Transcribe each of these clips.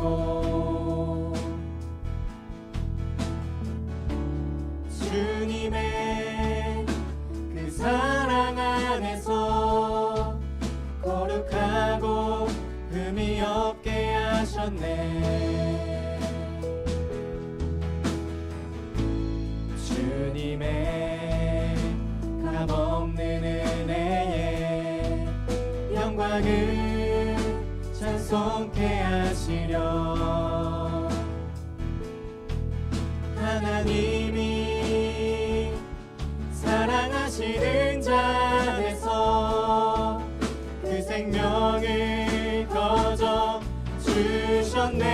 하시고 주님의 그 사랑 안에서 거룩하고 흠이 없게 하셨네. 주님의 값없는 은혜에 영광을 찬송케 하시려 하나님이 사랑하시는 자 안에서 그 생명을 거저 주셨네.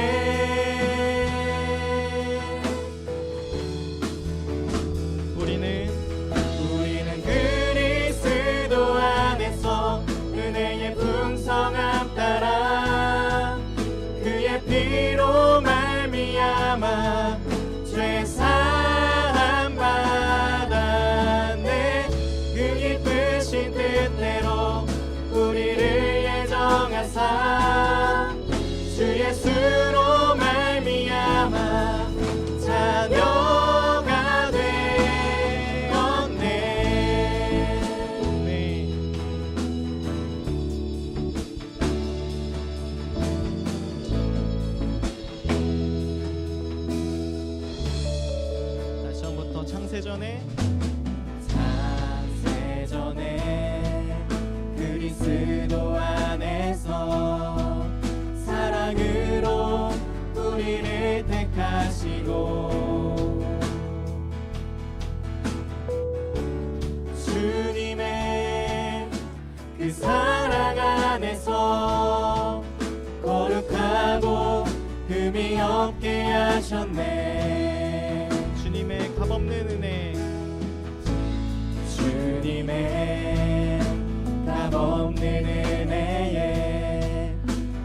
우리는 그리스도 안에서 은혜의 풍성함 따라 그의 피로 말미암아 죄 사함 받았네. 그 기쁘신 뜻대로 우리를 예정하사 주 예수로 말미암아 자녀가 되었네. 다시 한번부터 창세전에 그리스도 안에서 사랑으로 우리를 택하시고 주님의 그 사랑 안에서 거룩하고 흠이 없게 하셨네. 주님의 값없는 은혜, 주님의 값없는 은혜에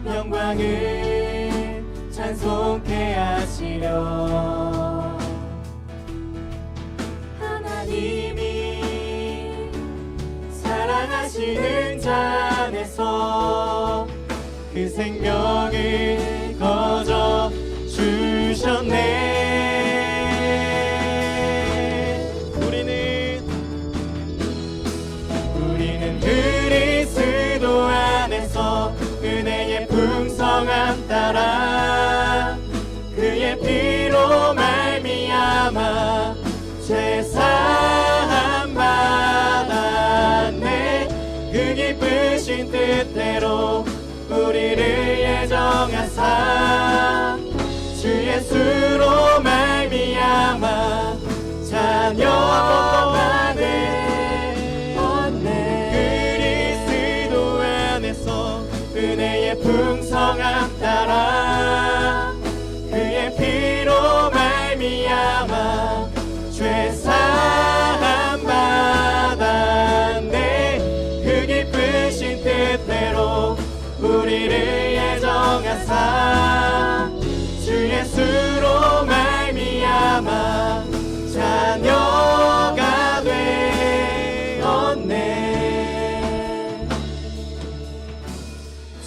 영광을 찬송케 하시려 하나님이 사랑하시는 자 안에서 그 생명을 거저 주셨네. 우리는 그리스도 안에서 은혜의 풍성함 따라 그의 피로 말미암아 죄 사함 받았네. 그 기쁘신 뜻대로 우리를 예정하사 주 예수로 말미암아 자녀가 되었네. 그리스도 안에서 은혜의 풍성함 따라 그의 피로 말미암아 죄 사함 받았네. 그 기쁘신 뜻대로 우리를 예정하사 주 예수로 말미암아 자녀가 되었네.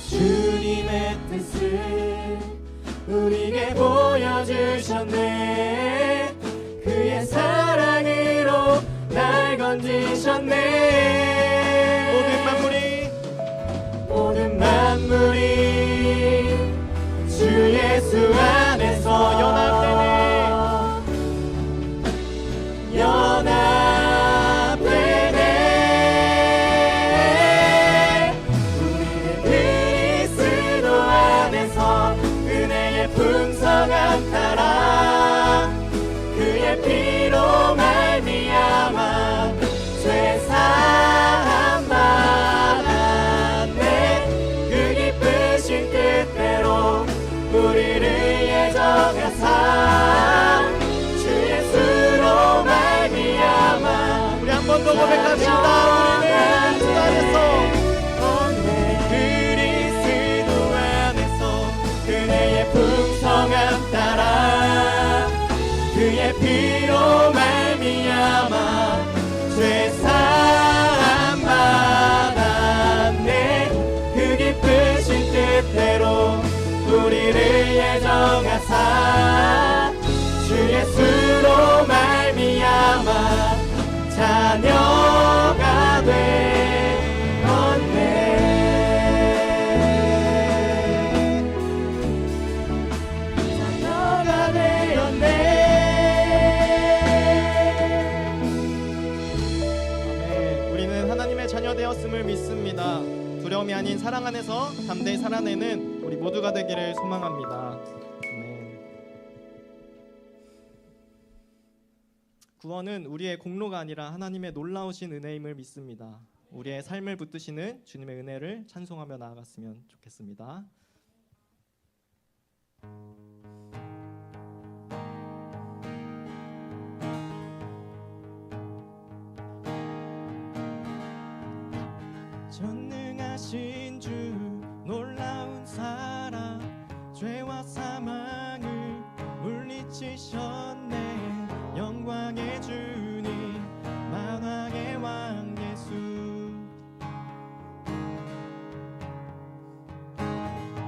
주님의 뜻을 우리에게 보여주셨네. 그의 사랑으로 날 건지셨네. 모든 만물이 주 예수 안에서 연합되네. 우리는 그리스도 안에서 은혜의 풍성함 따라 그의 피로 말미암아 죄 사함 사랑 안에서 담대히 살아내는 우리 모두가 되기를 소망합니다. 아멘. 구원은 우리의 공로가 아니라 하나님의 놀라우신 은혜임을 믿습니다. 우리의 삶을 붙드시는 주님의 은혜를 찬송하며 나아갔으면 좋겠습니다. 전능하신 주 놀라운 사랑 죄와 사망을 물리치셨네. 영광의 주님 만왕의 왕 예수.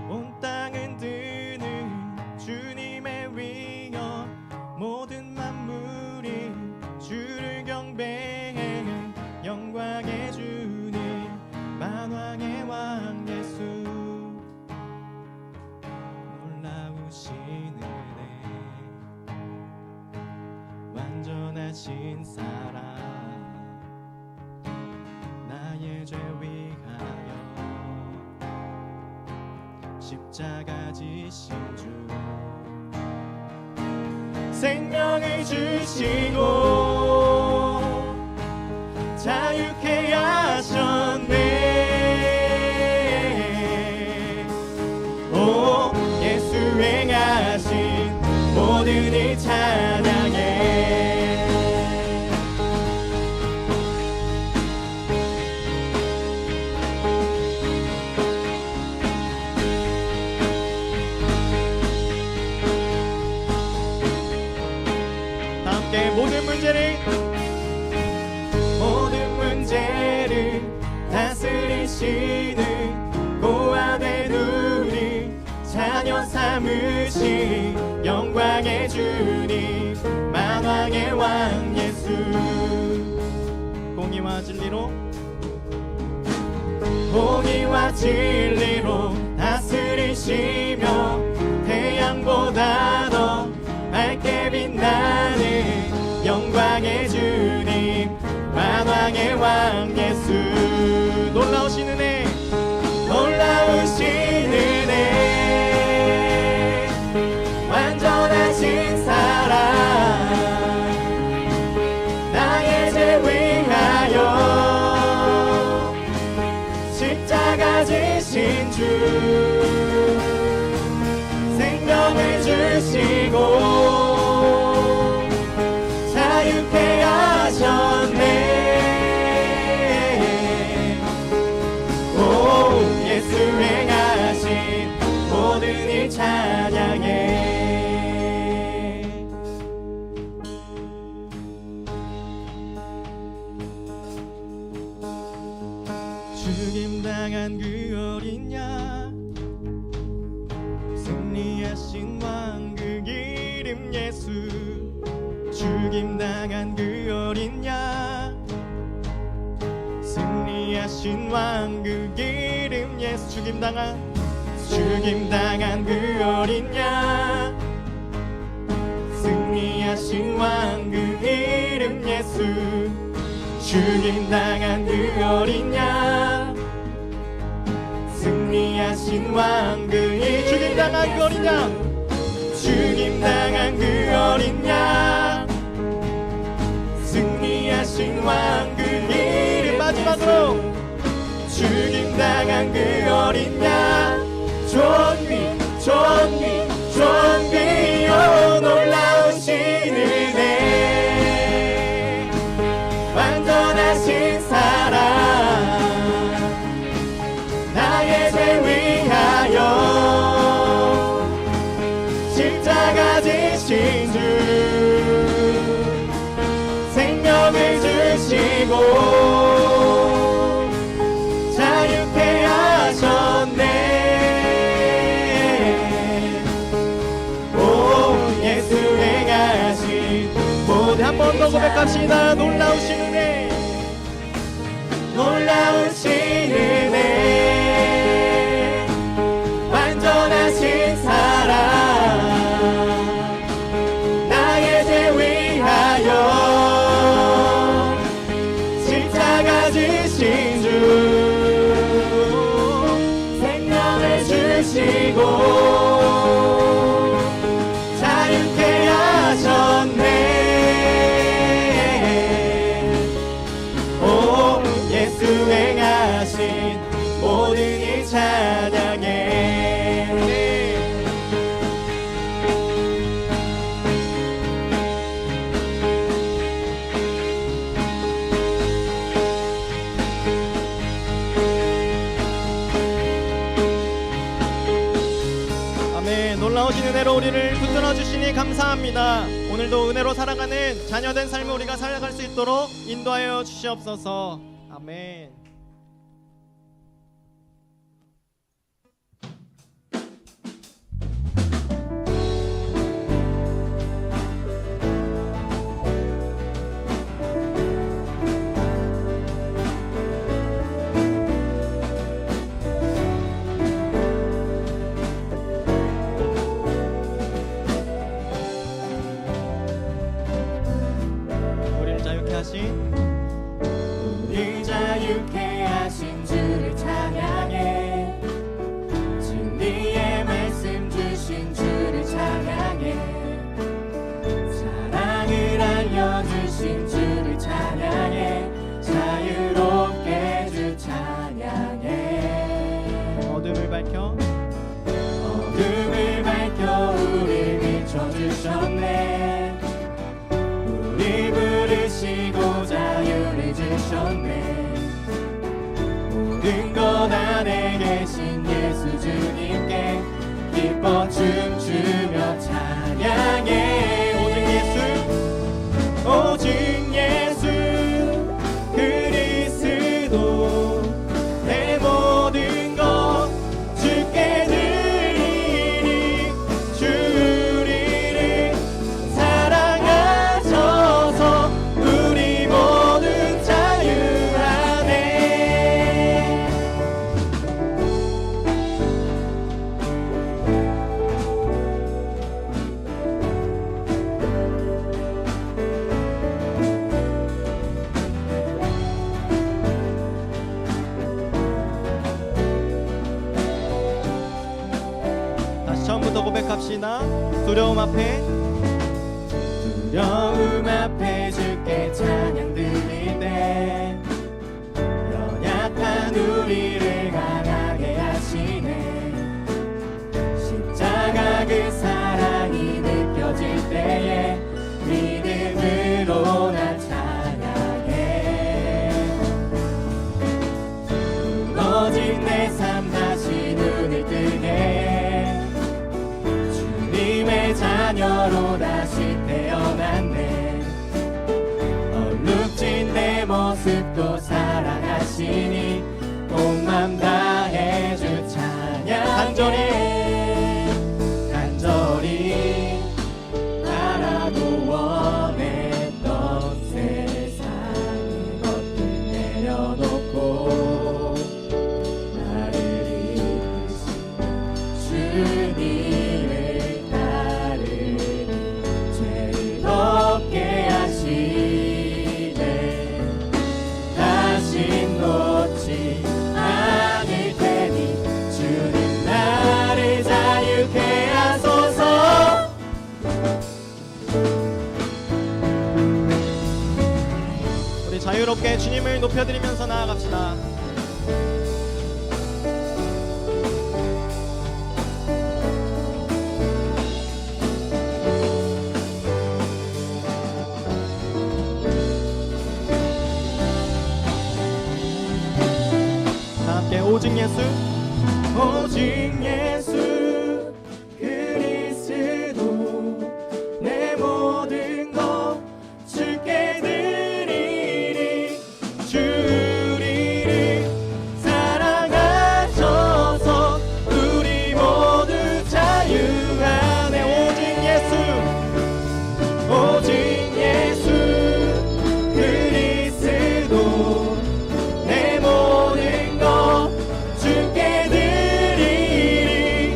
온 땅은 드는 주님의 위엄 모든 만물이 주를 경배해. 영광의 주님 만왕의 왕 예수. 놀라우신 은혜 완전하신 사랑 나의 죄 위하여 십자가 지신 주. 생명을 주시고 자유케 하셨네. 오 예수 행하신 모든 일 찬양해. 다 함께 모든 문제를 다스리시는 고아된 우리 자녀 삼으신 영광의 주님 만왕의 왕 예수. 공의와 진리로 다스리시며 태양보다 더 밝게 빛나는 영광의 주님 만왕의 왕 예수. 놀라우신 은혜 완전하신 사랑 나의 죄 위하여 십자가 지신 주. 생명을 주시고 자유케 하셨네. 예수 행하신 모든 일 찬양해. 죽임당한 그 어린 양 승리하신 왕 그 이름 예수. 죽임당한 그 어린 양 승리하신 왕 그 이름 예수. 죽임당한 그 어린 양 승리하신 왕 그 이름 예수. 죽임당한 그 어린 양 승리하신 왕 그 이름. 죽임당한 그 어린 양 죽임당한 그 어린 양 승리하신 왕 그 이름. 마지막으로 죽임당한 그 어린 양 존귀요 놀라우신 은혜 완전하신 사랑 나의 죄 위하여 십자가 지신 주. 생명을 주시고 자유케 하셨네. 예수 행하신 모든 한 번 더 고백합시다. 놀라우신 은혜 완전하신 사랑 나의 죄 위하여 십자가 지신 주. 부르시고 자유케 하셨네. 오 예수 행하신 모든 일 찬양해. 아멘. 놀라우신 은혜로 우리를 붙들어 주시니 감사합니다. 오늘도 은혜로 살아가는 자녀된 삶을 우리가 살아갈 수 있도록 인도하여 주시옵소서. 아멘. 우리를 자유케 하신 우리 자유케 하신 주를 찬양해. 진리의 말씀 주신 주를 찬양해. 사랑을 알려주신 주를 찬양해. 자유롭게 주 찬양해. 어둠을 밝혀 어둠을 밝혀 우리 비춰주셨네. 우리 부르시고 자유를 주셨네. 모든 것 안에 계신 예수 주님께 기뻐 춤추며 찬양해. 오직 예수 오직 예수 그리스도 내 모든 것 주께 드리니 주 우리를 사랑하셔서 우리 모두 자유하네. 다시 처음부터 고백합시다. 두려움 앞에 두려움 앞에 주께 찬양 드릴 때 연약한 우리를 강하게 하시네. 십자가 그 사랑이 느껴질 때에 믿음으로 난 찬양해. 무너진 내 삶 다시 눈을 뜨게 주님의 자녀로 다시 태어났네. 얼룩진 내 모습도 사랑하시니 온 맘 다해 주 찬양해. 간절히 바라고 원했던 세상의 것들 내려놓고 나를 이끄신 주님을 따르니 죄를 없게 하시네. 다신 놓지 않을 테니 주님 나를 자유케 하소서. 우리 자유롭게 주님을 높여드리면서 나아갑시다. 다 함께 오직 예수 오직 예수 그리스도 내 모든 것 주께 드리니 주 우리를 사랑하셔서 우리 모두 자유하네. 오직 예수 오직 예수 그리스도 내 모든 것 주께 드리니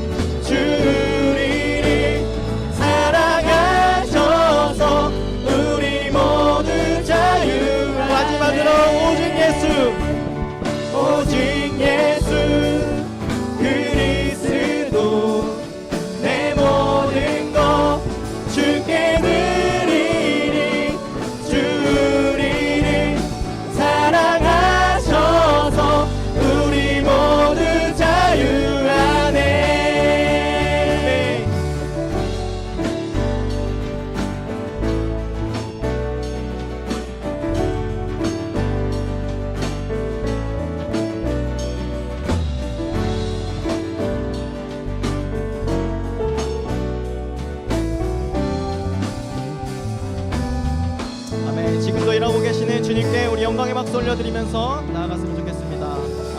영광의 박수 올려드리면서 나아갔으면 좋겠습니다.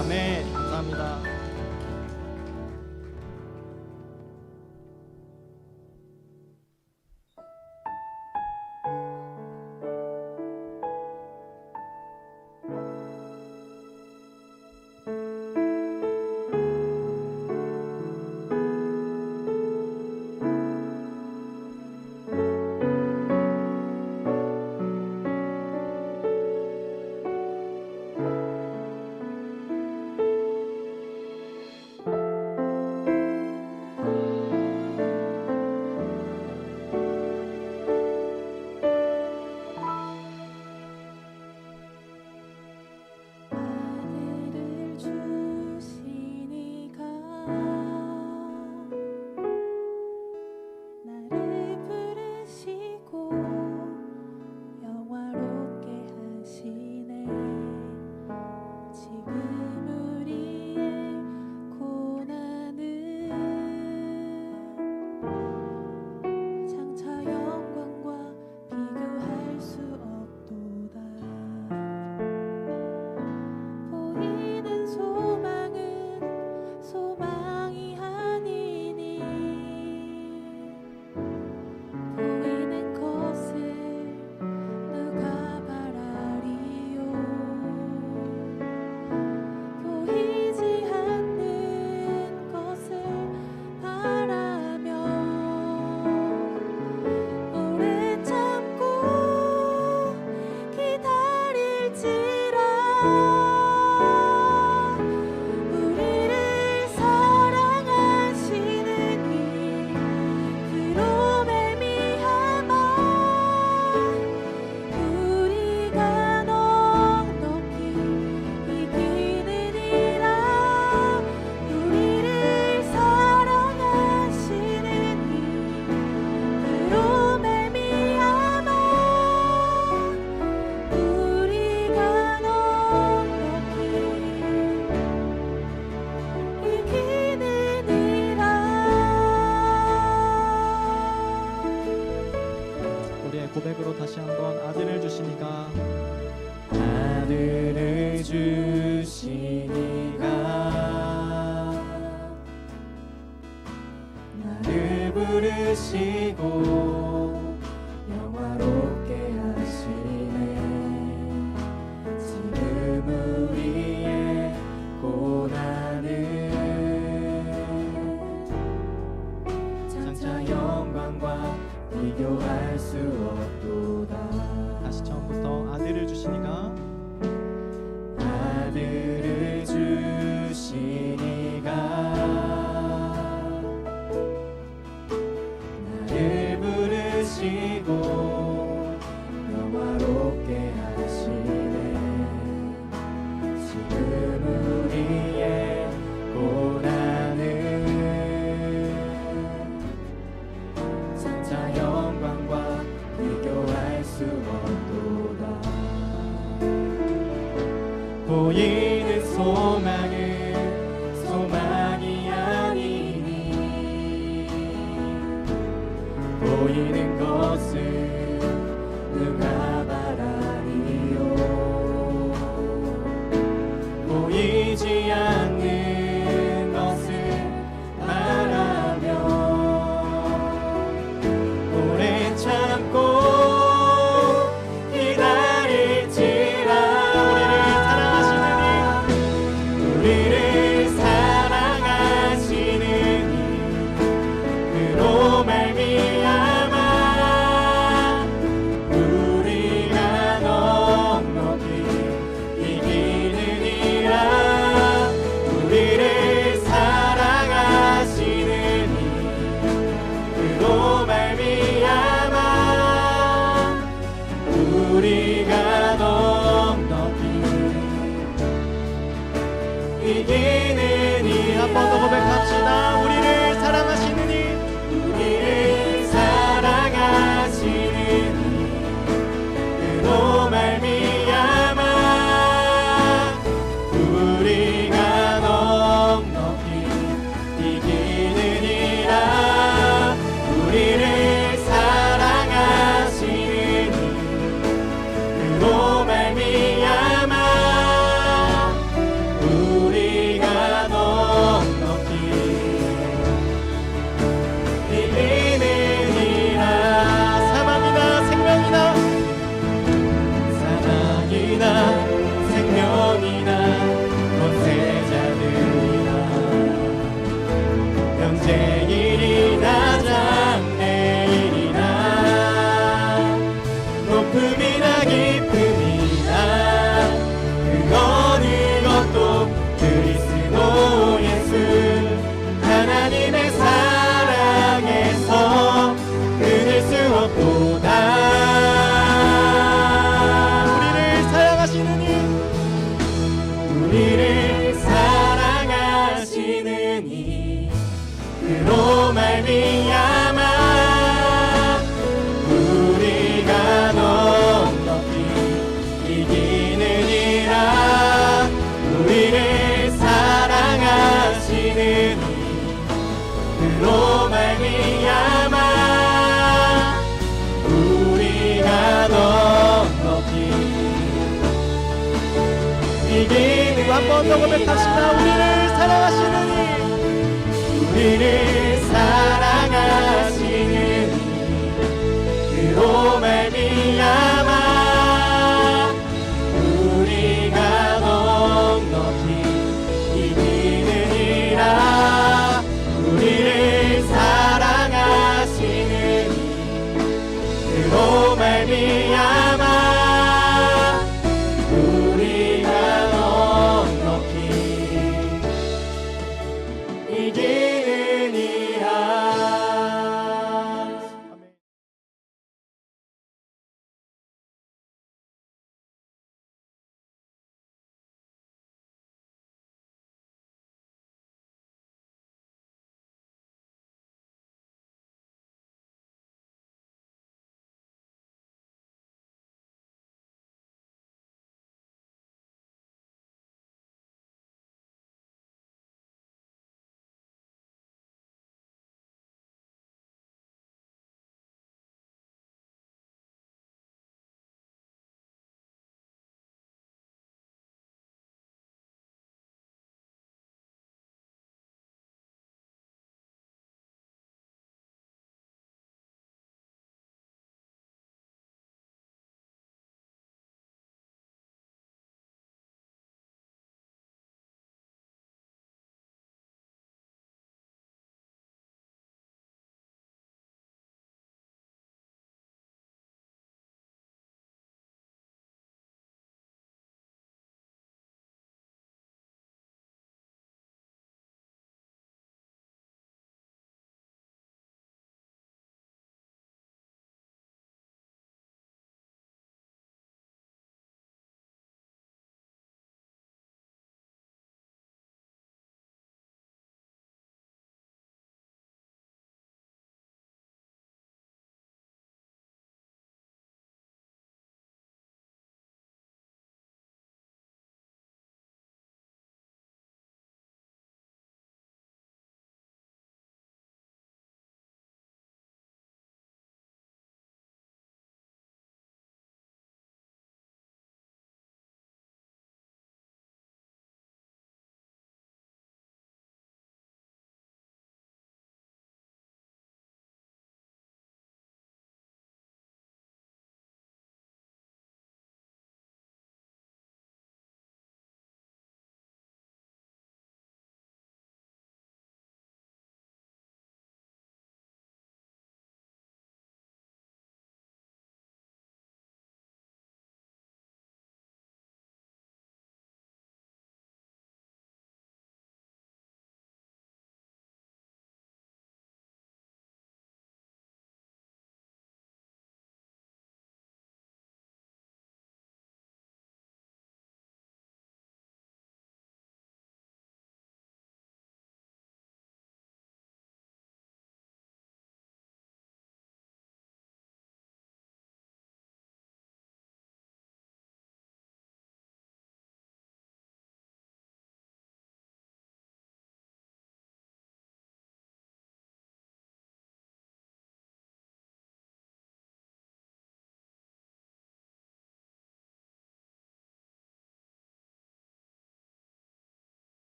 아멘. 감사합니다. 고백으로 다시 한번 아들을 주시니가 아들을 주시니가 나를 부르시고 영화롭게 하시네. 지금 우리의 고난을 장차 영광과 비교할 수 없도다. 다시 처음부터 아들을 주시니가 아들을 주시니가 나를 부르시고 영화롭게 하시네. 지금 우리의 고난을 장차 영광과 비교할 수 없도다. 보이는 소망은 소망이 아니니 보이는 것은 누가 바라리요. 보이지 않는 것을 바라며 오래 참고 기다릴지라. 우리를 사랑하시는 그로 말미암아 우리 내일이나 장래일이나 높음이나 깊음이나 그 어느 것도 그리스도 예수 하나님의 사랑에서 끊을 수 없도다. 우리를 사랑하시는 이 우리를 사랑하시는 이 그로 말미암아 우리가 넉넉히 이기느니라. 우리를 사랑하시는 이 그로 말미암아 우리가 넉넉히 이기느니라. 한번 더 고백합시다. 우리를 사랑하시는 이 우리를 사랑하시는 그로 말미암아 우리가 넉넉히 이기느니라. 우리를 사랑하시는 그로 말미암아 우리가 넉넉히 이기느니라.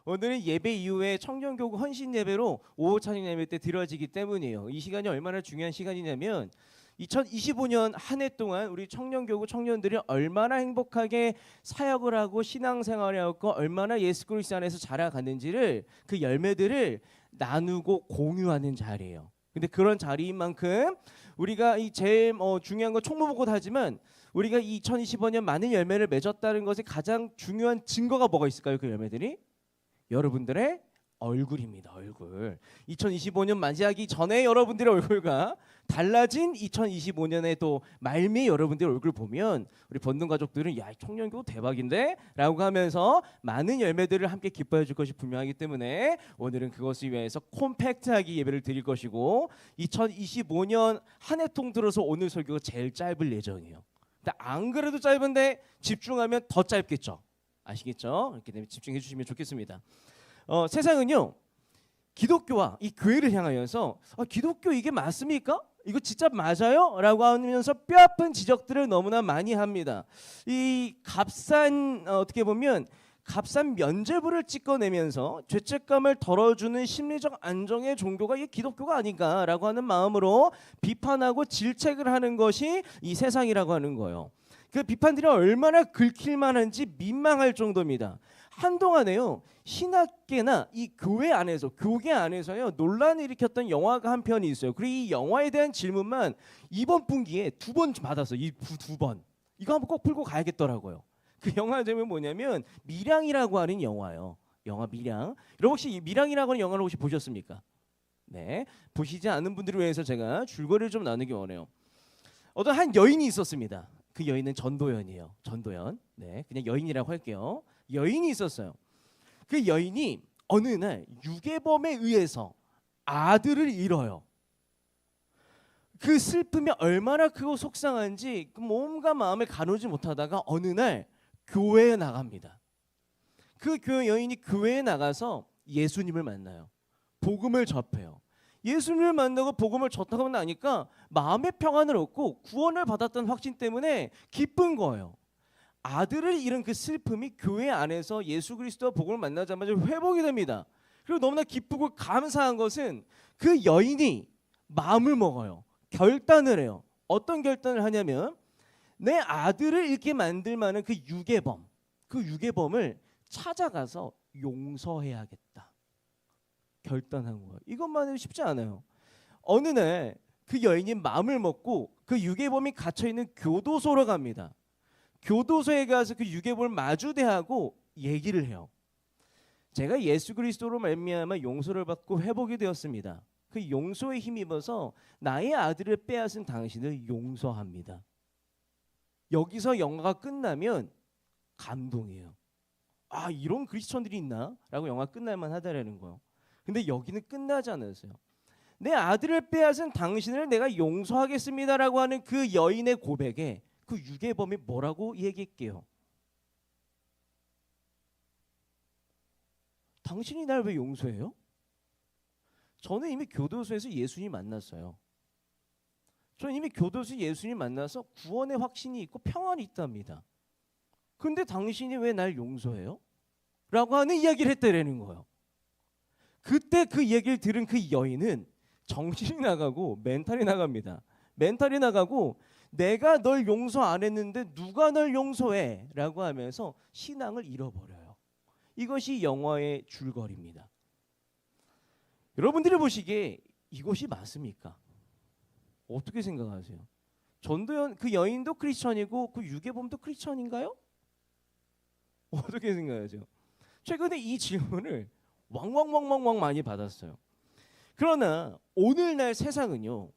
오늘은 예배 이후에 청년교구 헌신 예배로 오후 찬양 예배 때 드려지기 때문이에요. 이 시간이 얼마나 중요한 시간이냐면 2025년 한 해 동안 우리 청년교구 청년들이 얼마나 행복하게 사역을 하고 신앙생활을 하고 얼마나 예수 그리스도 안에서 자라갔는지를 그 열매들을 나누고 공유하는 자리예요. 근데 그런 자리인 만큼 우리가 이 제일 중요한 건 총무보고도 하지만 우리가 2025년 많은 열매를 맺었다는 것의 가장 중요한 증거가 뭐가 있을까요? 그 열매들이 여러분들의 얼굴입니다. 얼굴. 2025년 맞이하기 전에 여러분들의 얼굴과 달라진 2025년에 또 말미에 여러분들의 얼굴 보면 우리 번능 가족들은 야, 청년교구 대박인데? 라고 하면서 많은 열매들을 함께 기뻐해 줄 것이 분명하기 때문에 오늘은 그것을 위해서 콤팩트하게 예배를 드릴 것이고 2025년 한 해 통틀어서 오늘 설교가 제일 짧을 예정이에요. 근데 안 그래도 짧은데 집중하면 더 짧겠죠. 아시겠죠? 이렇게 되면 집중해 주시면 좋겠습니다. 세상은요 기독교와 이 교회를 향하여서 기독교 이게 맞습니까? 이거 진짜 맞아요? 라고 하면서 뼈아픈 지적들을 너무나 많이 합니다. 이 값싼 어떻게 보면 값싼 면죄부를 찍어내면서 죄책감을 덜어주는 심리적 안정의 종교가 이게 기독교가 아닌가라고 하는 마음으로 비판하고 질책을 하는 것이 이 세상이라고 하는 거예요. 그 비판들이 얼마나 긁힐만한지 민망할 정도입니다. 한동안에요 신학계나 이 교회 안에서 교계 안에서요 논란을 일으켰던 영화가 한 편이 있어요. 그리고 이 영화에 대한 질문만 이번 분기에 2번 받았어요. 이 두 번. 이거 한번 꼭 풀고 가야겠더라고요. 그 영화 제목이 뭐냐면 밀양이라고 하는 영화예요. 영화 밀양. 여러분 혹시 이 밀양이라고 하는 영화를 혹시 보셨습니까? 네. 보시지 않은 분들을 위해서 제가 줄거리를 좀 나누기 원해요. 어떤 한 여인이 있었습니다. 그 여인은 전도연이에요. 전도연. 네. 그냥 여인이라고 할게요. 여인이 있었어요. 그 여인이 어느 날 유괴범에 의해서 아들을 잃어요. 그 슬픔이 얼마나 크고 속상한지 그 몸과 마음을 가누지 못하다가 어느 날 교회에 나갑니다. 그 여인이 교회에 나가서 예수님을 만나요. 복음을 접해요. 예수님을 만나고 복음을 접하고 나니까 마음의 평안을 얻고 구원을 받았다는 확신 때문에 기쁜 거예요. 아들을 잃은 그 슬픔이 교회 안에서 예수 그리스도와 복음을 만나자마자 회복이 됩니다. 그리고 너무나 기쁘고 감사한 것은 그 여인이 마음을 먹어요. 결단을 해요. 어떤 결단을 하냐면 내 아들을 잃게 만들 만한 그 유괴범을 찾아가서 용서해야겠다. 결단한 거예요. 이것만 해도 쉽지 않아요. 어느 날 그 여인이 마음을 먹고 그 유괴범이 갇혀 있는 교도소로 갑니다. 교도소에 가서 그 유괴범을 마주대하고 얘기를 해요. 제가 예수 그리스도로 말미암아 용서를 받고 회복이 되었습니다. 그 용서에 힘입어서 나의 아들을 빼앗은 당신을 용서합니다. 여기서 영화가 끝나면 감동이에요. 아, 이런 크리스천들이 있나? 라고 영화 끝날만 하다라는 거예요. 근데 여기는 끝나지 않았어요. 내 아들을 빼앗은 당신을 내가 용서하겠습니다라고 하는 그 여인의 고백에 그 유괴범이 뭐라고 얘기할게요? 당신이 날 왜 용서해요? 저는 이미 교도소에서 예수님 만났어요. 저는 이미 교도소에서 예수님 만나서 구원의 확신이 있고 평안이 있답니다. 근데 당신이 왜 날 용서해요? 라고 하는 이야기를 했다라는 거예요. 그때 그 얘기를 들은 그 여인은 정신이 나가고 멘탈이 나갑니다. 멘탈이 나가고 내가 널 용서 안 했는데 누가 널 용서해? 라고 하면서 신앙을 잃어버려요. 이것이 영화의 줄거리입니다. 여러분들이 보시기에 이것이 맞습니까? 어떻게 생각하세요? 전도연 그 여인도 크리스천이고 그 유괴범도 크리스천인가요? 어떻게 생각하세요? 최근에 이 질문을 왕왕왕왕왕 많이 받았어요. 그러나 오늘날 세상은요.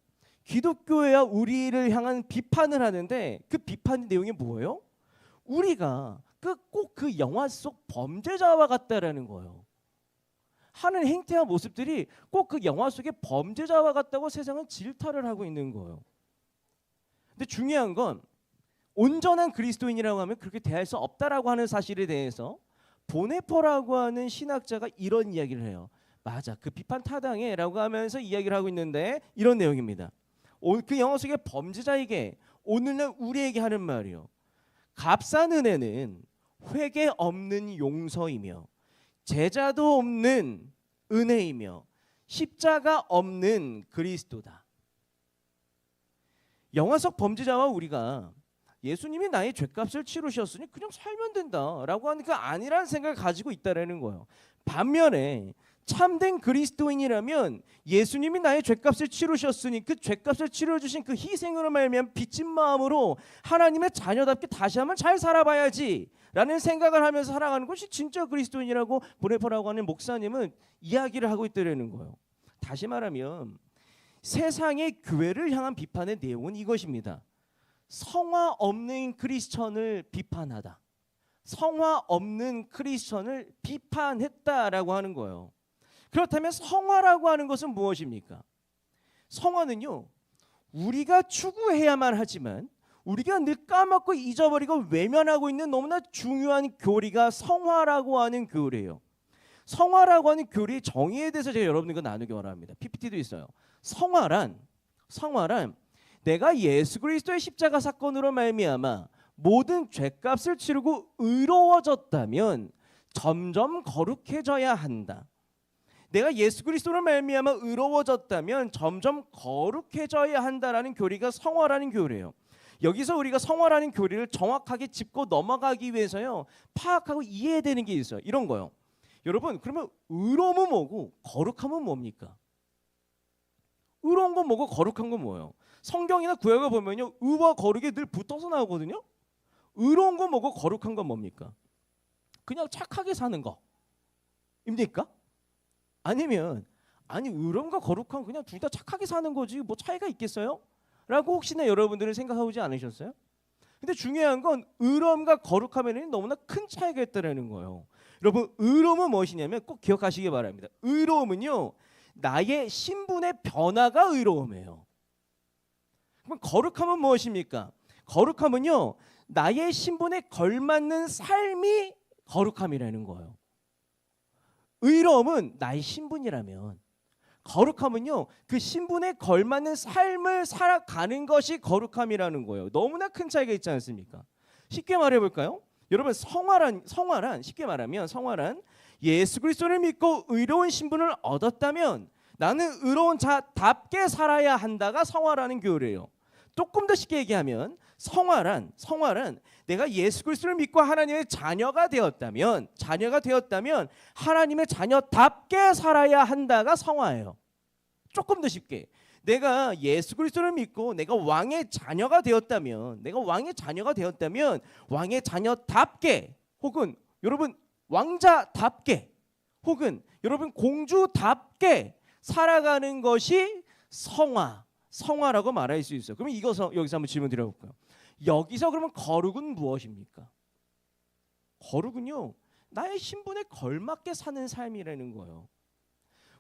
기독교회와 우리를 향한 비판을 하는데 그 비판 내용이 뭐예요? 우리가 꼭 그 영화 속 범죄자와 같다라는 거예요. 하는 행태와 모습들이 꼭 그 영화 속의 범죄자와 같다고 세상은 질타를 하고 있는 거예요. 근데 중요한 건 온전한 그리스도인이라고 하면 그렇게 대할 수 없다라고 하는 사실에 대해서 보네퍼라고 하는 신학자가 이런 이야기를 해요. 맞아, 그 비판 타당해라고 하면서 이야기를 하고 있는데 이런 내용입니다. 그 영화 속의 범죄자에게 오늘날 우리에게 하는 말이요. 값싼 은혜는 회개 없는 용서이며 제자도 없는 은혜이며 십자가 없는 그리스도다. 영화 속 범죄자와 우리가 예수님이 나의 죄값을 치르셨으니 그냥 살면 된다라고 하는 그 아니라는 생각을 가지고 있다라는 거예요. 반면에 참된 그리스도인이라면 예수님이 나의 죄값을 치르셨으니 그 죄값을 치러주신 그 희생으로 말미암아 빚진 마음으로 하나님의 자녀답게 다시 한번 잘 살아봐야지 라는 생각을 하면서 살아가는 것이 진짜 그리스도인이라고 보네퍼라고 하는 목사님은 이야기를 하고 있다는 거예요. 다시 말하면 세상의 교회를 향한 비판의 내용은 이것입니다. 성화 없는 크리스천을 비판하다. 성화 없는 크리스천을 비판했다라고 하는 거예요. 그렇다면 성화라고 하는 것은 무엇입니까? 성화는요, 우리가 추구해야만 하지만 우리가 늘 까먹고 잊어버리고 외면하고 있는 너무나 중요한 교리가 성화라고 하는 교리예요. 성화라고 하는 교리의 정의에 대해서 제가 여러분들과 나누기 원합니다. PPT도 있어요. 성화란 내가 예수 그리스도의 십자가 사건으로 말미암아 모든 죄값을 치르고 의로워졌다면 점점 거룩해져야 한다. 내가 예수 그리스도로 말미암아 의로워졌다면 점점 거룩해져야 한다라는 교리가 성화라는 교리예요. 여기서 우리가 성화라는 교리를 정확하게 짚고 넘어가기 위해서요, 파악하고 이해해야 되는 게 있어요. 이런 거요. 여러분, 그러면 의로움은 뭐고 거룩함은 뭡니까? 의로운 건 뭐고 거룩한 건 뭐예요? 성경이나 구약을 보면요, 의와 거룩이 늘 붙어서 나오거든요. 의로운 건 뭐고 거룩한 건 뭡니까? 그냥 착하게 사는 거입니까? 아니면 의로움과 거룩한 그냥 둘 다 착하게 사는 거지 뭐 차이가 있겠어요? 라고 혹시나 여러분들은 생각하지 않으셨어요? 근데 중요한 건 의로움과 거룩함에는 너무나 큰 차이가 있다는 거예요. 여러분, 의로움은 무엇이냐면 꼭 기억하시기 바랍니다. 의로움은요, 나의 신분의 변화가 의로움이에요. 그럼 거룩함은 무엇입니까? 거룩함은요, 나의 신분에 걸맞는 삶이 거룩함이라는 거예요. 의로움은 나의 신분이라면, 거룩함은요, 그 신분에 걸맞는 삶을 살아가는 것이 거룩함이라는 거예요. 너무나 큰 차이가 있지 않습니까? 쉽게 말해볼까요? 여러분, 성화란 쉽게 말하면 성화란 예수 그리스도를 믿고 의로운 신분을 얻었다면 나는 의로운 자답게 살아야 한다가 성화라는 교리예요. 조금 더 쉽게 얘기하면 성화란 내가 예수 그리스도를 믿고 하나님의 자녀가 되었다면 하나님의 자녀답게 살아야 한다가 성화예요. 조금 더 쉽게, 내가 예수 그리스도를 믿고 내가 왕의 자녀가 되었다면 왕의 자녀답게, 혹은 여러분 왕자답게, 혹은 여러분 공주답게 살아가는 것이 성화라고 말할 수 있어요. 그러면 여기서 한번 질문 드려볼까요? 여기서 그러면 거룩은 무엇입니까? 거룩은요, 나의 신분에 걸맞게 사는 삶이라는 거예요.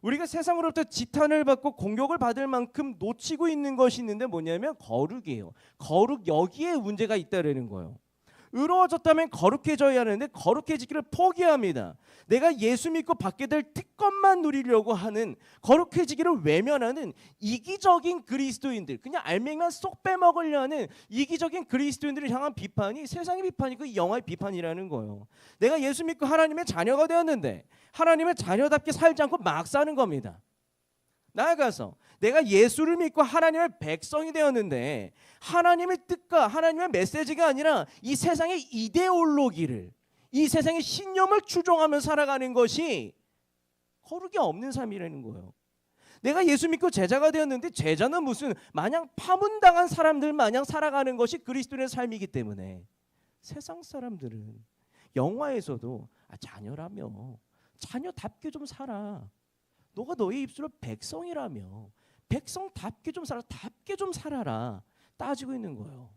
우리가 세상으로부터 지탄을 받고 공격을 받을 만큼 놓치고 있는 것이 있는데 뭐냐면 거룩이에요. 거룩, 여기에 문제가 있다는 거예요. 의로워졌다면 거룩해져야 하는데 거룩해지기를 포기합니다. 내가 예수 믿고 받게 될 특권만 누리려고 하는, 거룩해지기를 외면하는 이기적인 그리스도인들, 그냥 알맹이만 쏙 빼먹으려 하는 이기적인 그리스도인들을 향한 비판이 세상의 비판이고 이 영화의 비판이라는 거예요. 내가 예수 믿고 하나님의 자녀가 되었는데 하나님의 자녀답게 살지 않고 막 사는 겁니다. 나아가서 내가 예수를 믿고 하나님의 백성이 되었는데 하나님의 뜻과 하나님의 메시지가 아니라 이 세상의 이데올로기를, 이 세상의 신념을 추종하며 살아가는 것이 거룩이 없는 삶이라는 거예요. 내가 예수 믿고 제자가 되었는데 제자는 무슨 마냥 파문당한 사람들 마냥 살아가는 것이 그리스도인의 삶이기 때문에 세상 사람들은 영화에서도 자녀라며 자녀답게 좀 살아, 너가 너의 입술로 백성이라며 백성답게 좀 살아, 답게 좀 살아라 따지고 있는 거예요.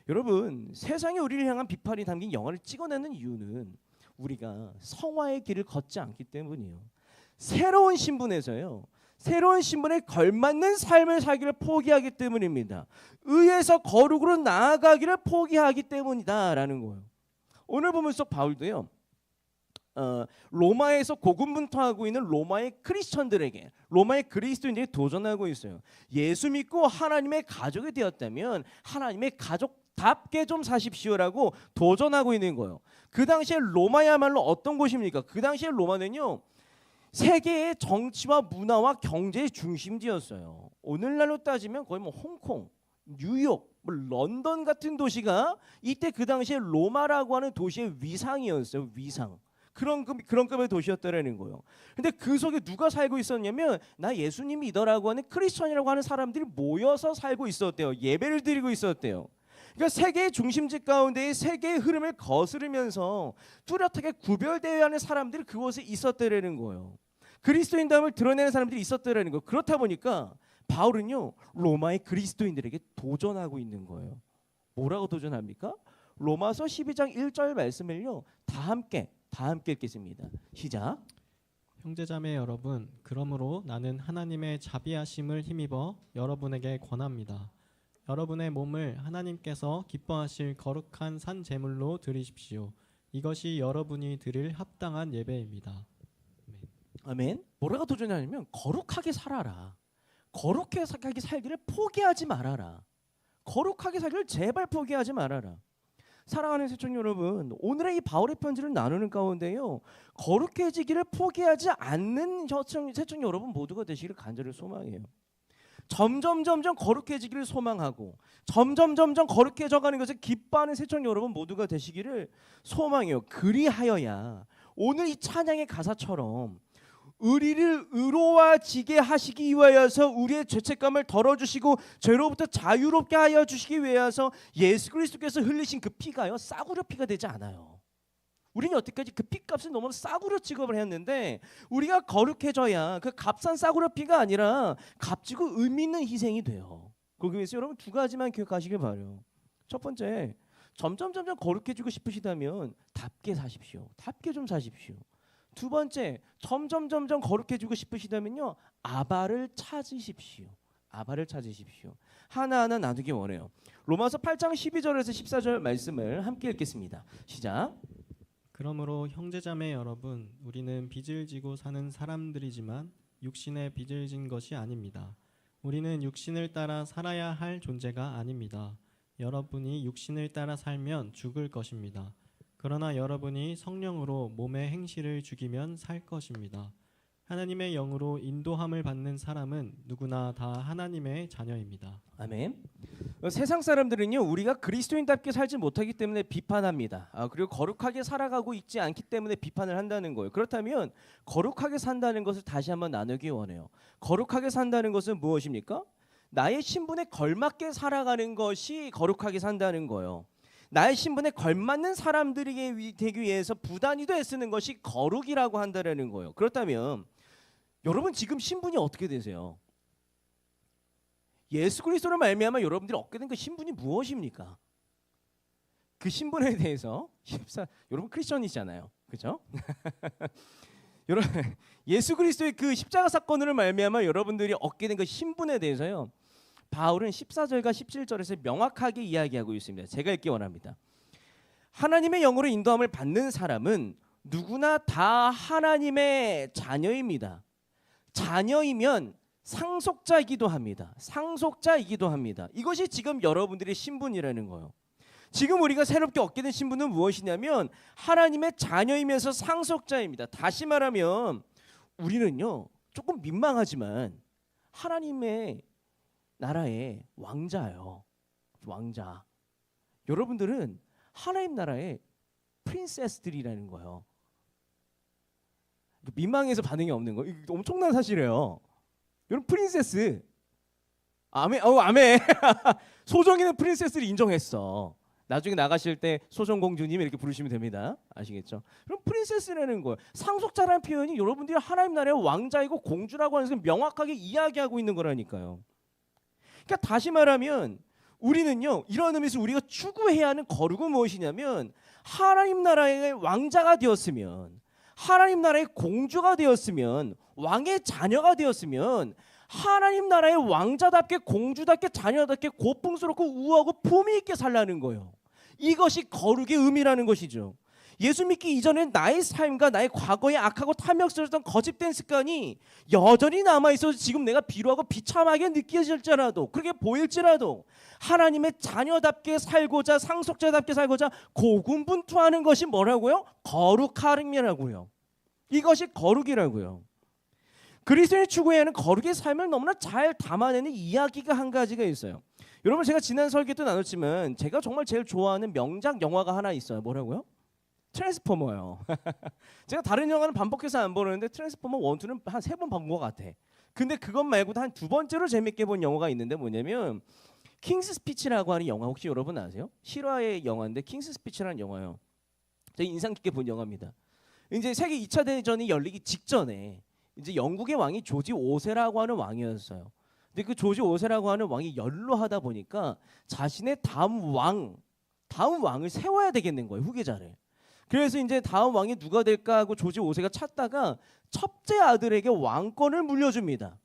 여러분, 세상에 우리를 향한 비판이 담긴 영화를 찍어내는 이유는 우리가 성화의 길을 걷지 않기 때문이에요. 새로운 신분에서요, 새로운 신분에 걸맞는 삶을 살기를 포기하기 때문입니다. 의에서 거룩으로 나아가기를 포기하기 때문이다라는 거예요. 오늘 본문 속 바울도요, 로마에서 고군분투하고 있는 로마의 크리스천들에게, 로마의 그리스도인들이 도전하고 있어요. 예수 믿고 하나님의 가족이 되었다면 하나님의 가족답게 답게 좀 사십시오라고 도전하고 있는 거예요. 그 당시에 로마야말로 어떤 곳입니까? 그 당시에 로마는요, 세계의 정치와 문화와 경제의 중심지였어요. 오늘날로 따지면 거의 뭐 홍콩, 뉴욕, 뭐 런던 같은 도시가 이때 그 당시에 로마라고 하는 도시의 위상이었어요. 위상. 그런 급의 도시였다라는 거예요. 근데 그 속에 누가 살고 있었냐면 나 예수님 믿어라고 하는 크리스천이라고 하는 사람들이 모여서 살고 있었대요. 예배를 드리고 있었대요. 그러니까 세계의 중심지 가운데의 세계의 흐름을 거스르면서 뚜렷하게 구별되어야 하는 사람들이 그곳에 있었다라는 거예요. 그리스도인됨을 드러내는 사람들이 있었다라는 거예요. 그렇다 보니까 바울은요, 로마의 그리스도인들에게 도전하고 있는 거예요. 뭐라고 도전합니까? 로마서 12장 1절 말씀을요, 다 함께 읽겠습니다. 시작. 형제자매 여러분, 그러므로 나는 하나님의 자비하심을 힘입어 여러분에게 권합니다. 여러분의 몸을 하나님께서 기뻐하실 거룩한 산 제물로 드리십시오. 이것이 여러분이 드릴 합당한 예배입니다. 아멘. 뭐라고 도전하냐면 거룩하게 살아라. 거룩하게 살기를 포기하지 말아라. 거룩하게 살기를 제발 포기하지 말아라. 사랑하는 새총 여러분, 오늘의 이 바울의 편지를 나누는 가운데요, 거룩해지기를 포기하지 않는 새총 여러분 모두가 되시기를 간절히 소망해요. 점점 거룩해지기를 소망하고 점점 거룩해져가는 것을 기뻐하는 새총 여러분 모두가 되시기를 소망해요. 그리하여야 오늘 이 찬양의 가사처럼 우리를 의로워지게 하시기 위하여서 우리의 죄책감을 덜어주시고 죄로부터 자유롭게 하여 주시기 위하여서 예수 그리스도께서 흘리신 그 피가요, 싸구려 피가 되지 않아요. 우리는 여태까지 그 피값을 너무 싸구려 취급을 했는데 우리가 거룩해져야 그 값싼 싸구려 피가 아니라 값지고 의미 있는 희생이 돼요. 거기 위해서 여러분 두 가지만 기억하시길 바라요. 첫 번째, 점점 거룩해지고 싶으시다면 답게 사십시오. 답게 좀 사십시오. 두 번째, 점점 거룩해지고 싶으시다면요, 아바를 찾으십시오. 아바를 찾으십시오. 하나하나 나누기 원해요. 로마서 8장 12절에서 14절 말씀을 함께 읽겠습니다. 시작. 그러므로 형제자매 여러분, 우리는 빚을 지고 사는 사람들이지만 육신에 빚을 진 것이 아닙니다. 우리는 육신을 따라 살아야 할 존재가 아닙니다. 여러분이 육신을 따라 살면 죽을 것입니다. 그러나 여러분이 성령으로 몸의 행실을 죽이면 살 것입니다. 하나님의 영으로 인도함을 받는 사람은 누구나 다 하나님의 자녀입니다. 아멘. 세상 사람들은요, 우리가 그리스도인답게 살지 못하기 때문에 비판합니다. 그리고 거룩하게 살아가고 있지 않기 때문에 비판을 한다는 거예요. 그렇다면 거룩하게 산다는 것을 다시 한번 나누기 원해요. 거룩하게 산다는 것은 무엇입니까? 나의 신분에 걸맞게 살아가는 것이 거룩하게 산다는 거예요. 나의 신분에 걸맞는 사람들이 되기 위해서 부단히도 애쓰는 것이 거룩이라고 한다는 거예요. 그렇다면 여러분 지금 신분이 어떻게 되세요? 예수 그리스도를 말미암아 여러분들이 얻게 된 그 신분이 무엇입니까? 그 신분에 대해서 여러분 크리스천이잖아요, 그렇죠? 여러분 예수 그리스도의 그 십자가 사건으로 말미암아 여러분들이 얻게 된 그 신분에 대해서요, 바울은 14절과 17절에서 명확하게 이야기하고 있습니다. 제가 읽기 원합니다. 하나님의 영으로 인도함을 받는 사람은 누구나 다 하나님의 자녀입니다. 자녀이면 상속자이기도 합니다. 상속자이기도 합니다. 이것이 지금 여러분들의 신분이라는 거예요. 지금 우리가 새롭게 얻게 된 신분은 무엇이냐면 하나님의 자녀이면서 상속자입니다. 다시 말하면 우리는요, 조금 민망하지만 하나님의 나라의 왕자예요. 왕자. 여러분들은 하나님 나라의 프린세스들이라는 거예요. 민망해서 반응이 없는 거, 이거 엄청난 사실이에요. 여러분 프린세스. 아멘. 아멘. 소정이는 프린세스를 인정했어. 나중에 나가실 때 소정공주님 이렇게 부르시면 됩니다. 아시겠죠? 그럼 프린세스라는 거예요. 상속자라는 표현이 여러분들이 하나님 나라의 왕자이고 공주라고 하는 것을 명확하게 이야기하고 있는 거라니까요. 그러니까 다시 말하면 우리는요, 이런 의미에서 우리가 추구해야 하는 거룩은 무엇이냐면 하나님 나라의 왕자가 되었으면, 하나님 나라의 공주가 되었으면, 왕의 자녀가 되었으면 하나님 나라의 왕자답게 공주답게 자녀답게 고풍스럽고 우아하고 품위 있게 살라는 거예요. 이것이 거룩의 의미라는 것이죠. 예수 믿기 이전에 나의 삶과 나의 과거의 악하고 탐욕스러웠던 거짓된 습관이 여전히 남아있어서 지금 내가 비루하고 비참하게 느껴질지라도, 그렇게 보일지라도 하나님의 자녀답게 살고자, 상속자답게 살고자 고군분투하는 것이 뭐라고요? 거룩함이라고요. 이것이 거룩이라고요. 그리스도인이 추구해야 하는 거룩의 삶을 너무나 잘 담아내는 이야기가 한 가지가 있어요. 여러분, 제가 지난 설계 때 나눴지만 제가 정말 제일 좋아하는 명작 영화가 하나 있어요. 뭐라고요? 트랜스포머요. 제가 다른 영화는 반복해서 안 보는데 트랜스포머 1, 2는 한 3번 본 것 같아. 근데 그것 말고도 한 2번째로 재밌게 본 영화가 있는데 뭐냐면 킹스 스피치라고 하는 영화, 혹시 여러분 아세요? 실화의 영화인데 킹스 스피치라는 영화요. 제가 인상 깊게 본 영화입니다. 이제 세계 2차 대전이 열리기 직전에 이제 영국의 왕이 조지 5세라고 하는 왕이었어요. 근데 그 조지 5세라고 하는 왕이 연로하다 보니까 자신의 다음 왕을 세워야 되겠는 거예요, 후계자를. 그래서 이제 다음 왕이 누가 될까 하고 조지 5세가 찾다가 첫째 아들에게 왕권을 물려줍니다.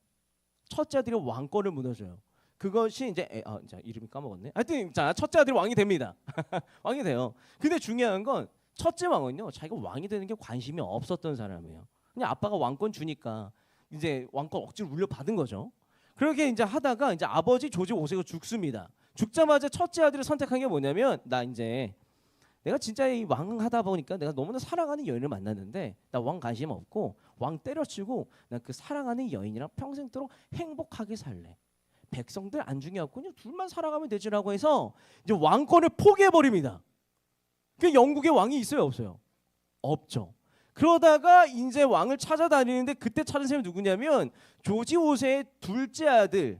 첫째 아들이 왕권을 물려줘요. 그것이 이제 자, 이름이 까먹었네. 하여튼 자, 첫째 아들이 왕이 됩니다. 왕이 돼요. 근데 중요한 건 첫째 왕은요, 자기가 왕이 되는 게 관심이 없었던 사람이에요. 그냥 아빠가 왕권 주니까 이제 왕권 억지로 물려받은 거죠. 그렇게 이제 하다가 이제 아버지 조지 5세가 죽습니다. 죽자마자 첫째 아들을 선택한 게 뭐냐면, 나 이제 내가 진짜 이 왕 하다 보니까 내가 너무나 사랑하는 여인을 만났는데 나 왕 관심 없고 왕 때려치고 난 그 사랑하는 여인이랑 평생도록 행복하게 살래. 백성들 안중에 없고 그냥 둘만 살아가면 되지라고 해서 이제 왕권을 포기해 버립니다. 그 영국에 왕이 있어요, 없어요? 없죠. 그러다가 이제 왕을 찾아다니는데 그때 찾은 사람이 누구냐면 조지 5세의 둘째 아들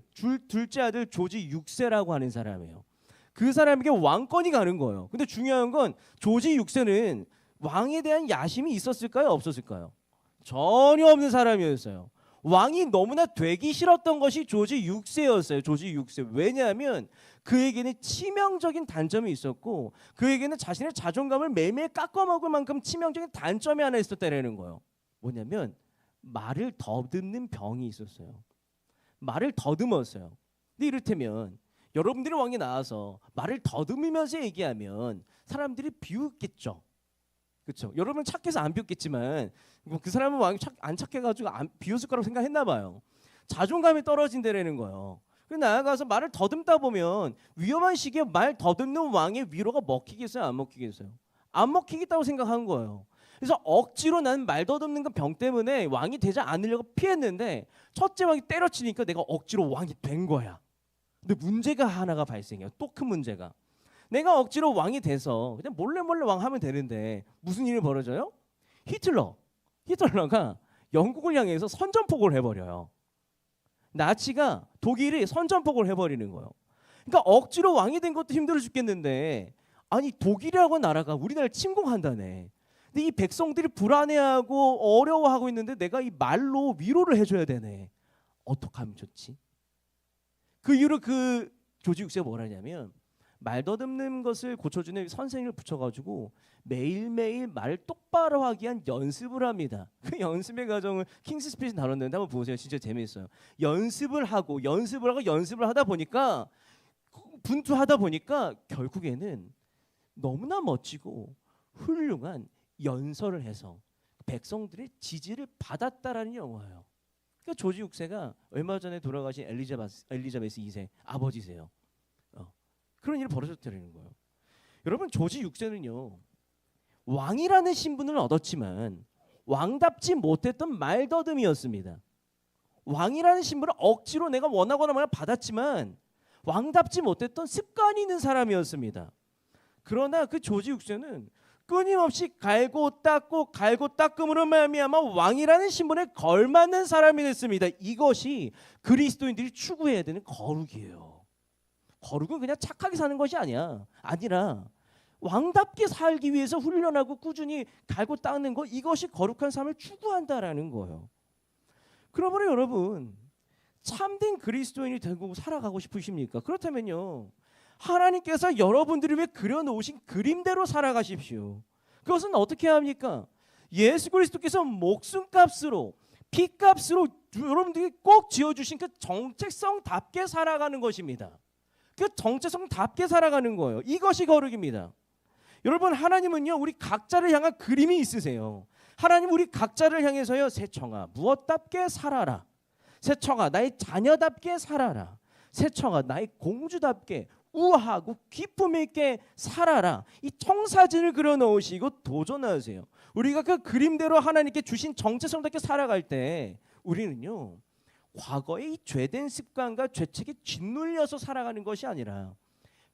조지 6세라고 하는 사람이에요. 그 사람에게 왕권이 가는 거예요. 근데 중요한 건 조지 6세는 왕에 대한 야심이 있었을까요, 없었을까요? 전혀 없는 사람이었어요. 왕이 너무나 되기 싫었던 것이 조지 6세였어요. 조지 6세. 왜냐하면 그에게는 치명적인 단점이 있었고 그에게는 자신의 자존감을 매일매일 깎아먹을 만큼 치명적인 단점이 하나 있었다라는 거예요. 뭐냐면 말을 더듬는 병이 있었어요. 말을 더듬었어요. 근데 이를테면 여러분들이 왕이 나와서 말을 더듬으면서 얘기하면 사람들이 비웃겠죠. 그렇죠? 여러분 착해서 안 비웃겠지만 그 사람은 왕이 안 착해가지고 비웃을 거라고 생각했나 봐요. 자존감이 떨어진다라는 거예요. 그래서 나아가서 말을 더듬다 보면 위험한 시기에 말 더듬는 왕의 위로가 먹히겠어요, 안 먹히겠어요? 안 먹히겠다고 생각한 거예요. 그래서 억지로 난 말 더듬는 그 병 때문에 왕이 되지 않으려고 피했는데 첫째 왕이 때려치니까 내가 억지로 왕이 된 거야. 근데 문제가 하나가 발생해요. 또 큰 문제가. 내가 억지로 왕이 돼서 그냥 몰래 왕 하면 되는데 무슨 일이 벌어져요? 히틀러가 영국을 향해서 선전포고를 해버려요. 나치가 독일이 선전포고를 해버리는 거예요. 그러니까 억지로 왕이 된 것도 힘들어 죽겠는데 아니 독일이라고 나라가 우리나라를 침공한다네. 근데 이 백성들이 불안해하고 어려워하고 있는데 내가 이 말로 위로를 해줘야 되네. 어떻게 하면 좋지? 그 이후로 그 조지 6세가 뭘 하냐면 말 더듬는 것을 고쳐주는 선생님을 붙여가지고 매일매일 말을 똑바로 하기 위한 연습을 합니다. 그 연습의 과정을 킹스 스피치 다뤘는데 한번 보세요. 진짜 재미있어요. 연습을 하고 하다 보니까 분투하다 보니까 결국에는 너무나 멋지고 훌륭한 연설을 해서 백성들의 지지를 받았다라는 영화예요. 그러니까 조지 6세가 얼마 전에 돌아가신 엘리자베스 2세 아버지세요. 그런 일이 벌어졌다는 거예요. 여러분 조지 6세는요. 왕이라는 신분을 얻었지만 왕답지 못했던 말더듬이었습니다. 왕이라는 신분을 억지로 내가 원하거나 말을 받았지만 왕답지 못했던 습관이 있는 사람이었습니다. 그러나 그 조지 6세는 끊임없이 갈고 닦음으로 말미암아 왕이라는 신분에 걸맞는 사람이 됐습니다. 이것이 그리스도인들이 추구해야 되는 거룩이에요. 거룩은 그냥 착하게 사는 것이 아니라 왕답게 살기 위해서 훈련하고 꾸준히 갈고 닦는 것, 이것이 거룩한 삶을 추구한다라는 거예요. 그러므로 여러분 참된 그리스도인이 되고 살아가고 싶으십니까? 그렇다면요 하나님께서 여러분들이 왜 그려놓으신 그림대로 살아가십시오. 그것은 어떻게 해야 합니까? 예수 그리스도께서 목숨값으로 피값으로 여러분들이 꼭 지어주신 그 정체성답게 살아가는 것입니다. 그 정체성답게 살아가는 거예요. 이것이 거룩입니다. 여러분 하나님은요 우리 각자를 향한 그림이 있으세요. 하나님 우리 각자를 향해서요 새청아 무엇답게 살아라. 새청아 나의 자녀답게 살아라. 새청아 나의 공주답게 우아하고 기품 있게 살아라. 이 청사진을 그려 넣으시고 도전하세요. 우리가 그 그림대로 하나님께 주신 정체성답게 살아갈 때 우리는요 과거의 이 죄된 습관과 죄책에 짓눌려서 살아가는 것이 아니라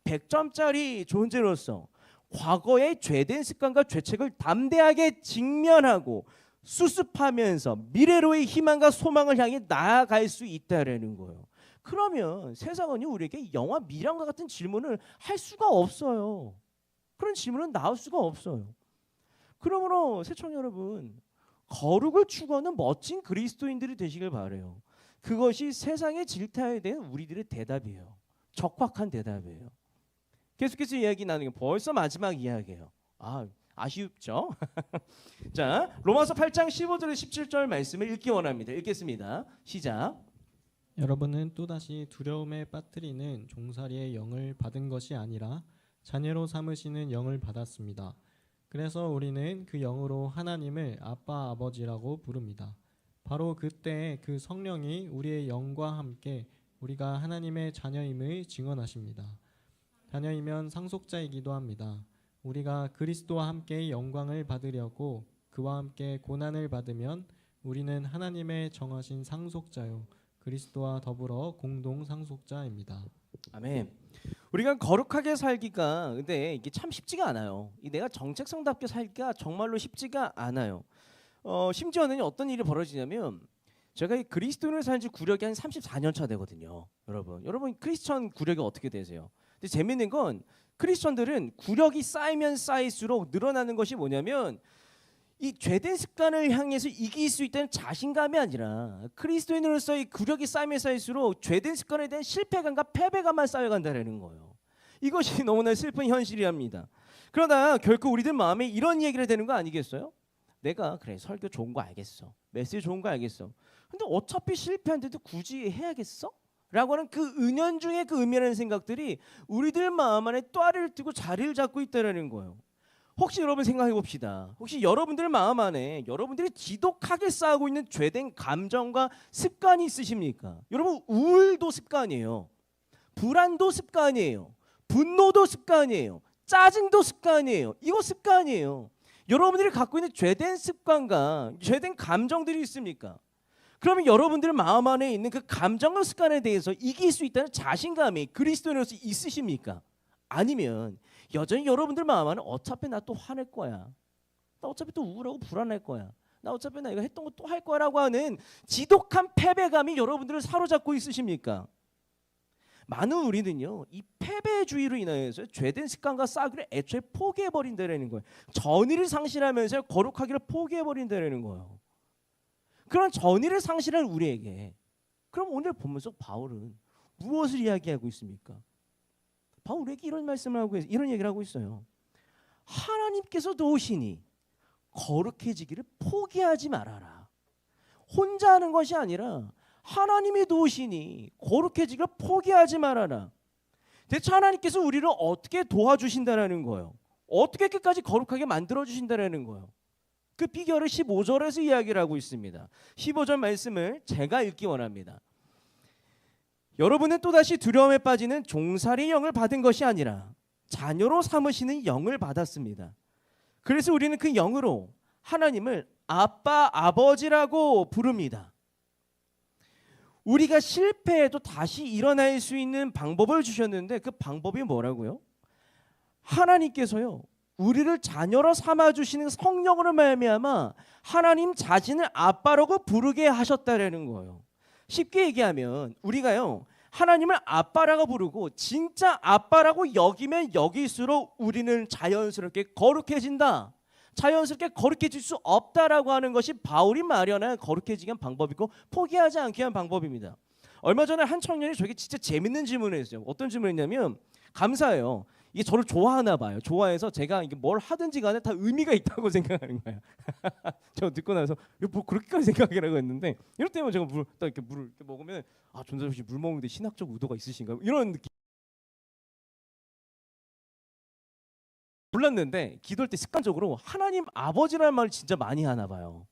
100점짜리 존재로서 과거의 죄된 습관과 죄책을 담대하게 직면하고 수습하면서 미래로의 희망과 소망을 향해 나아갈 수 있다라는 거예요. 그러면 세상은요 우리에게 영화 미량과 같은 질문을 할 수가 없어요. 그런 질문은 나올 수가 없어요. 그러므로 새청 여러분 거룩을 추구하는 멋진 그리스도인들이 되시길 바라요. 그것이 세상의 질타에 대한 우리들의 대답이에요. 적확한 대답이에요. 계속해서 이야기 나누는 게 벌써 마지막 이야기예요. 아쉽죠? 자, 로마서 8장 15절에 17절 말씀을 읽기 원합니다. 읽겠습니다. 시작. 여러분은 또다시 두려움에 빠뜨리는 종살이의 영을 받은 것이 아니라 자녀로 삼으시는 영을 받았습니다. 그래서 우리는 그 영으로 하나님을 아빠 아버지라고 부릅니다. 바로 그때 그 성령이 우리의 영과 함께 우리가 하나님의 자녀임을 증언하십니다. 자녀이면 상속자이기도 합니다. 우리가 그리스도와 함께 영광을 받으려고 그와 함께 고난을 받으면 우리는 하나님의 정하신 상속자요 그리스도와 더불어 공동 상속자입니다. 아멘. 우리가 거룩하게 살기가 근데 이게 참 쉽지가 않아요. 내가 정체성답게 살기가 정말로 쉽지가 않아요. 심지어는 어떤 일이 벌어지냐면 제가 이 그리스도인을 산지 구력이 한 34년 차 되거든요. 여러분 크리스천 구력이 어떻게 되세요? 근데 재밌는 건 크리스천들은 구력이 쌓이면 쌓일수록 늘어나는 것이 뭐냐면 이 죄된 습관을 향해서 이길 수 있다는 자신감이 아니라 그리스도인으로서 이 구력이 쌓이면 쌓일수록 죄된 습관에 대한 실패감과 패배감만 쌓여간다는 거예요. 이것이 너무나 슬픈 현실이랍니다. 그러나 결코 우리들 마음에 이런 얘기를 되는 거 아니겠어요? 내가 그래 설교 좋은 거 알겠어. 메시지 좋은 거 알겠어. 근데 어차피 실패한데도 굳이 해야겠어? 라고 하는 그 은연중에 그 의미라는 생각들이 우리들 마음 안에 또아리를 뜨고 자리를 잡고 있다는 거예요. 혹시 여러분 생각해 봅시다. 혹시 여러분들 마음 안에 여러분들이 지독하게 쌓고 있는 죄된 감정과 습관이 있으십니까? 여러분 우울도 습관이에요. 불안도 습관이에요. 분노도 습관이에요. 짜증도 습관이에요. 이거 습관이에요. 여러분들이 갖고 있는 죄된 습관과 죄된 감정들이 있습니까? 그러면 여러분들 마음 안에 있는 그 감정과 습관에 대해서 이길 수 있다는 자신감이 그리스도인으로서 있으십니까? 아니면 여전히 여러분들 마음 안에 어차피 나 또 화낼 거야. 나 어차피 또 우울하고 불안할 거야. 나 어차피 나 이거 했던 거 또 할 거라고 하는 지독한 패배감이 여러분들을 사로잡고 있으십니까? 많은 우리는요 이 패배주의로 인하여서 죄된 습관과 싸기를 애초에 포기해버린다는 거예요. 전의를 상실하면서 거룩하기를 포기해버린다는 거예요. 그런 전의를 상실한 우리에게 그럼 오늘 보면서 바울은 무엇을 이야기하고 있습니까? 바울 우리에게 이런 말씀을 하고 이런 얘기를 하고 있어요. 하나님께서 도우시니 거룩해지기를 포기하지 말아라. 혼자 하는 것이 아니라 하나님이 도우시니 거룩해지기를 포기하지 말아라. 대체 하나님께서 우리를 어떻게 도와주신다라는 거예요. 어떻게 끝까지 거룩하게 만들어주신다라는 거예요. 그 비결을 15절에서 이야기를 하고 있습니다. 15절 말씀을 제가 읽기 원합니다. 여러분은 또다시 두려움에 빠지는 종살이 영을 받은 것이 아니라 자녀로 삼으시는 영을 받았습니다. 그래서 우리는 그 영으로 하나님을 아빠 아버지라고 부릅니다. 우리가 실패해도 다시 일어날 수 있는 방법을 주셨는데 그 방법이 뭐라고요? 하나님께서요 우리를 자녀로 삼아주시는 성령으로 말미암아 하나님 자신을 아빠라고 부르게 하셨다라는 거예요. 쉽게 얘기하면 우리가요 하나님을 아빠라고 부르고 진짜 아빠라고 여기면 여길수록 우리는 자연스럽게 거룩해진다. 자연스럽게 거룩해질 수 없다라고 하는 것이 바울이 마련한 거룩해지기 위한 방법이고 포기하지 않기 위한 방법입니다. 얼마 전에 한 청년이 저에게 진짜 재밌는 질문을 했어요. 어떤 질문을 했냐면 감사해요. 이게 저를 좋아하나 봐요. 좋아해서 제가 이게 뭘 하든지 간에 다 의미가 있다고 생각하는 거예요. 저 듣고 나서 뭐 그렇게까지 생각이라고 했는데 이럴 때면 제가 딱 이렇게 물을 이렇게 먹으면 존재섭 씨 물 먹는데 신학적 의도가 있으신가 이런 느낌. 몰랐는데 기도할 때 습관적으로 하나님 아버지라는 말을 진짜 많이 하나 봐요.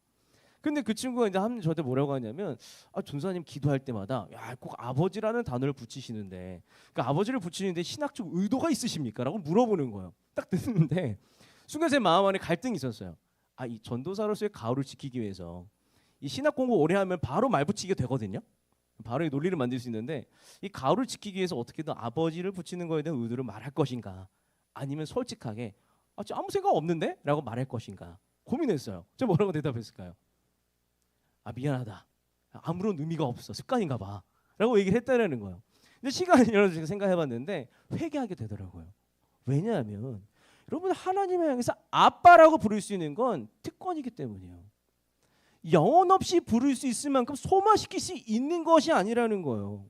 근데 그 친구가 이제 한 저한테 뭐라고 하냐면 전사님 기도할 때마다 꼭 아버지라는 단어를 붙이시는데 그 아버지를 붙이는데 신학적 의도가 있으십니까? 라고 물어보는 거예요. 딱 듣는데 순간 제 마음 안에 갈등이 있었어요. 이 전도사로서의 가호를 지키기 위해서 이 신학 공부 오래 하면 바로 말 붙이게 되거든요. 바로 이 논리를 만들 수 있는데 이 가호를 지키기 위해서 어떻게든 아버지를 붙이는 거에 대한 의도를 말할 것인가 아니면 솔직하게 아무 생각 없는데? 라고 말할 것인가 고민했어요. 제가 뭐라고 대답했을까요? 미안하다. 아무런 의미가 없어. 습관인가 봐. 라고 얘기를 했다라는 거예요. 근데 시간이 여러 제가 생각해봤는데 회개하게 되더라고요. 왜냐하면 여러분 하나님을 향해서 아빠라고 부를 수 있는 건 특권이기 때문이에요. 영혼 없이 부를 수 있을 만큼 소화시킬 수 있는 것이 아니라는 거예요.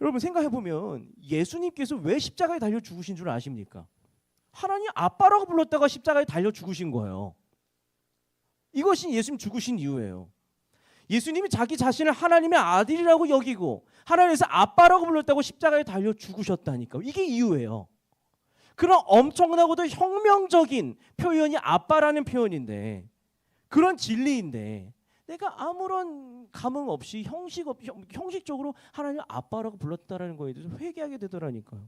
여러분 생각해보면 예수님께서 왜 십자가에 달려 죽으신 줄 아십니까? 하나님 아빠라고 불렀다가 십자가에 달려 죽으신 거예요. 이것이 예수님 죽으신 이유예요. 예수님이 자기 자신을 하나님의 아들이라고 여기고 하나님에서 아빠라고 불렀다고 십자가에 달려 죽으셨다니까. 이게 이유예요. 그런 엄청나고도 혁명적인 표현이 아빠라는 표현인데 그런 진리인데 내가 아무런 감흥 없이 형식적으로 하나님을 아빠라고 불렀다라는 거에 대해서 회개하게 되더라니까요.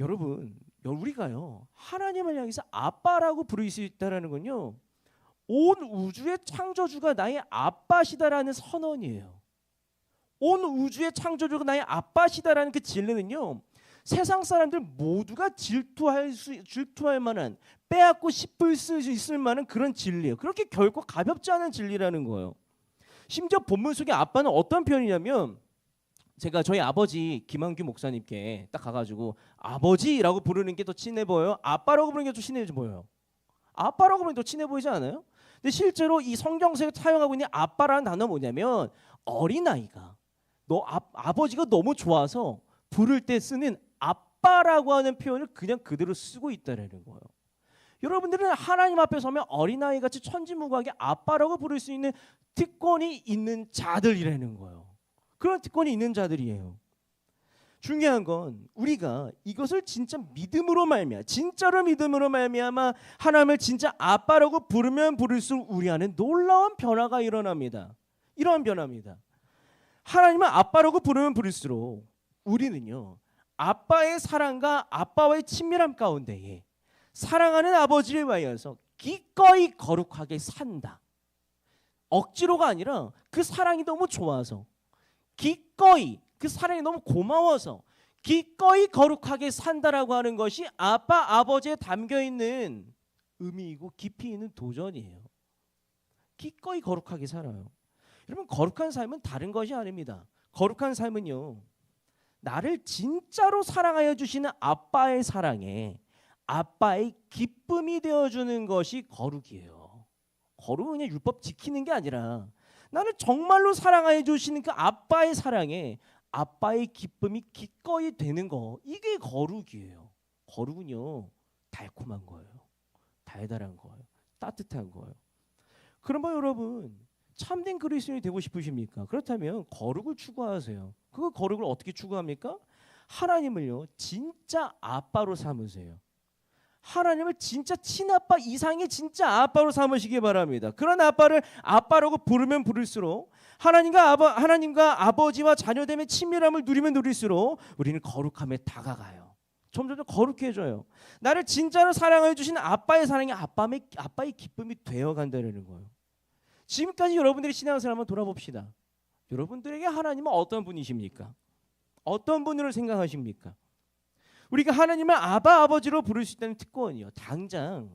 여러분 우리가요 하나님을 향해서 아빠라고 부를 수 있다라는 건요 온 우주의 창조주가 나의 아빠시다라는 선언이에요. 온 우주의 창조주가 나의 아빠시다라는 그 진리는요 세상 사람들 모두가 질투할 만한 빼앗고 싶을 수 있을 만한 그런 진리예요. 그렇게 결코 가볍지 않은 진리라는 거예요. 심지어 본문 속에 아빠는 어떤 표현이냐면 제가 저희 아버지 김한규 목사님께 딱 가가지고 아버지라고 부르는 게 더 친해 보여요? 아빠라고 부르는 게 더 친해 보여요? 아빠라고 부르는 게 더 친해 보이지 않아요? 근데 실제로 이 성경책에 사용하고 있는 아빠라는 단어는 뭐냐면 어린아이가 아버지가 너무 좋아서 부를 때 쓰는 아빠라고 하는 표현을 그냥 그대로 쓰고 있다는 거예요. 여러분들은 하나님 앞에 서면 어린아이 같이 천진무구하게 아빠라고 부를 수 있는 특권이 있는 자들이라는 거예요. 그런 특권이 있는 자들이에요. 중요한 건 우리가 이것을 진짜 진짜로 믿음으로 말미암아 하나님을 진짜 아빠라고 부르면 부를수록 우리 안에 놀라운 변화가 일어납니다. 이러한 변화입니다. 하나님을 아빠라고 부르면 부를수록 우리는요 아빠의 사랑과 아빠와의 친밀함 가운데에 사랑하는 아버지를 위하여서 기꺼이 거룩하게 산다. 억지로가 아니라 그 사랑이 너무 좋아서 기꺼이 그 사랑이 너무 고마워서 기꺼이 거룩하게 산다라고 하는 것이 아빠 아버지에 담겨있는 의미이고 깊이 있는 도전이에요. 기꺼이 거룩하게 살아요. 여러분 거룩한 삶은 다른 것이 아닙니다. 거룩한 삶은요 나를 진짜로 사랑하여 주시는 아빠의 사랑에 아빠의 기쁨이 되어주는 것이 거룩이에요. 거룩은 그냥 율법 지키는 게 아니라 나를 정말로 사랑하여 주시는 그 아빠의 사랑에 아빠의 기쁨이 기꺼이 되는 거, 이게 거룩이에요. 거룩은요 달콤한 거예요. 달달한 거예요. 따뜻한 거예요. 그러면 여러분 참된 그리스도인이 되고 싶으십니까? 그렇다면 거룩을 추구하세요. 그 거룩을 어떻게 추구합니까? 하나님을요 진짜 아빠로 삼으세요. 하나님을 진짜 친아빠 이상의 진짜 아빠로 삼으시기 바랍니다. 그런 아빠를 아빠라고 부르면 부를수록 하나님과 아버지와 자녀됨의 친밀함을 누리면 누릴수록 우리는 거룩함에 다가가요. 점점 더 거룩해져요. 나를 진짜로 사랑해 주신 아빠의 사랑이 아빠의 기쁨이 되어간다는 거예요. 지금까지 여러분들이 신앙생활 한번 돌아봅시다. 여러분들에게 하나님은 어떤 분이십니까? 어떤 분으로 생각하십니까? 우리가 하나님을 아버지로 부를 수 있다는 특권이요. 당장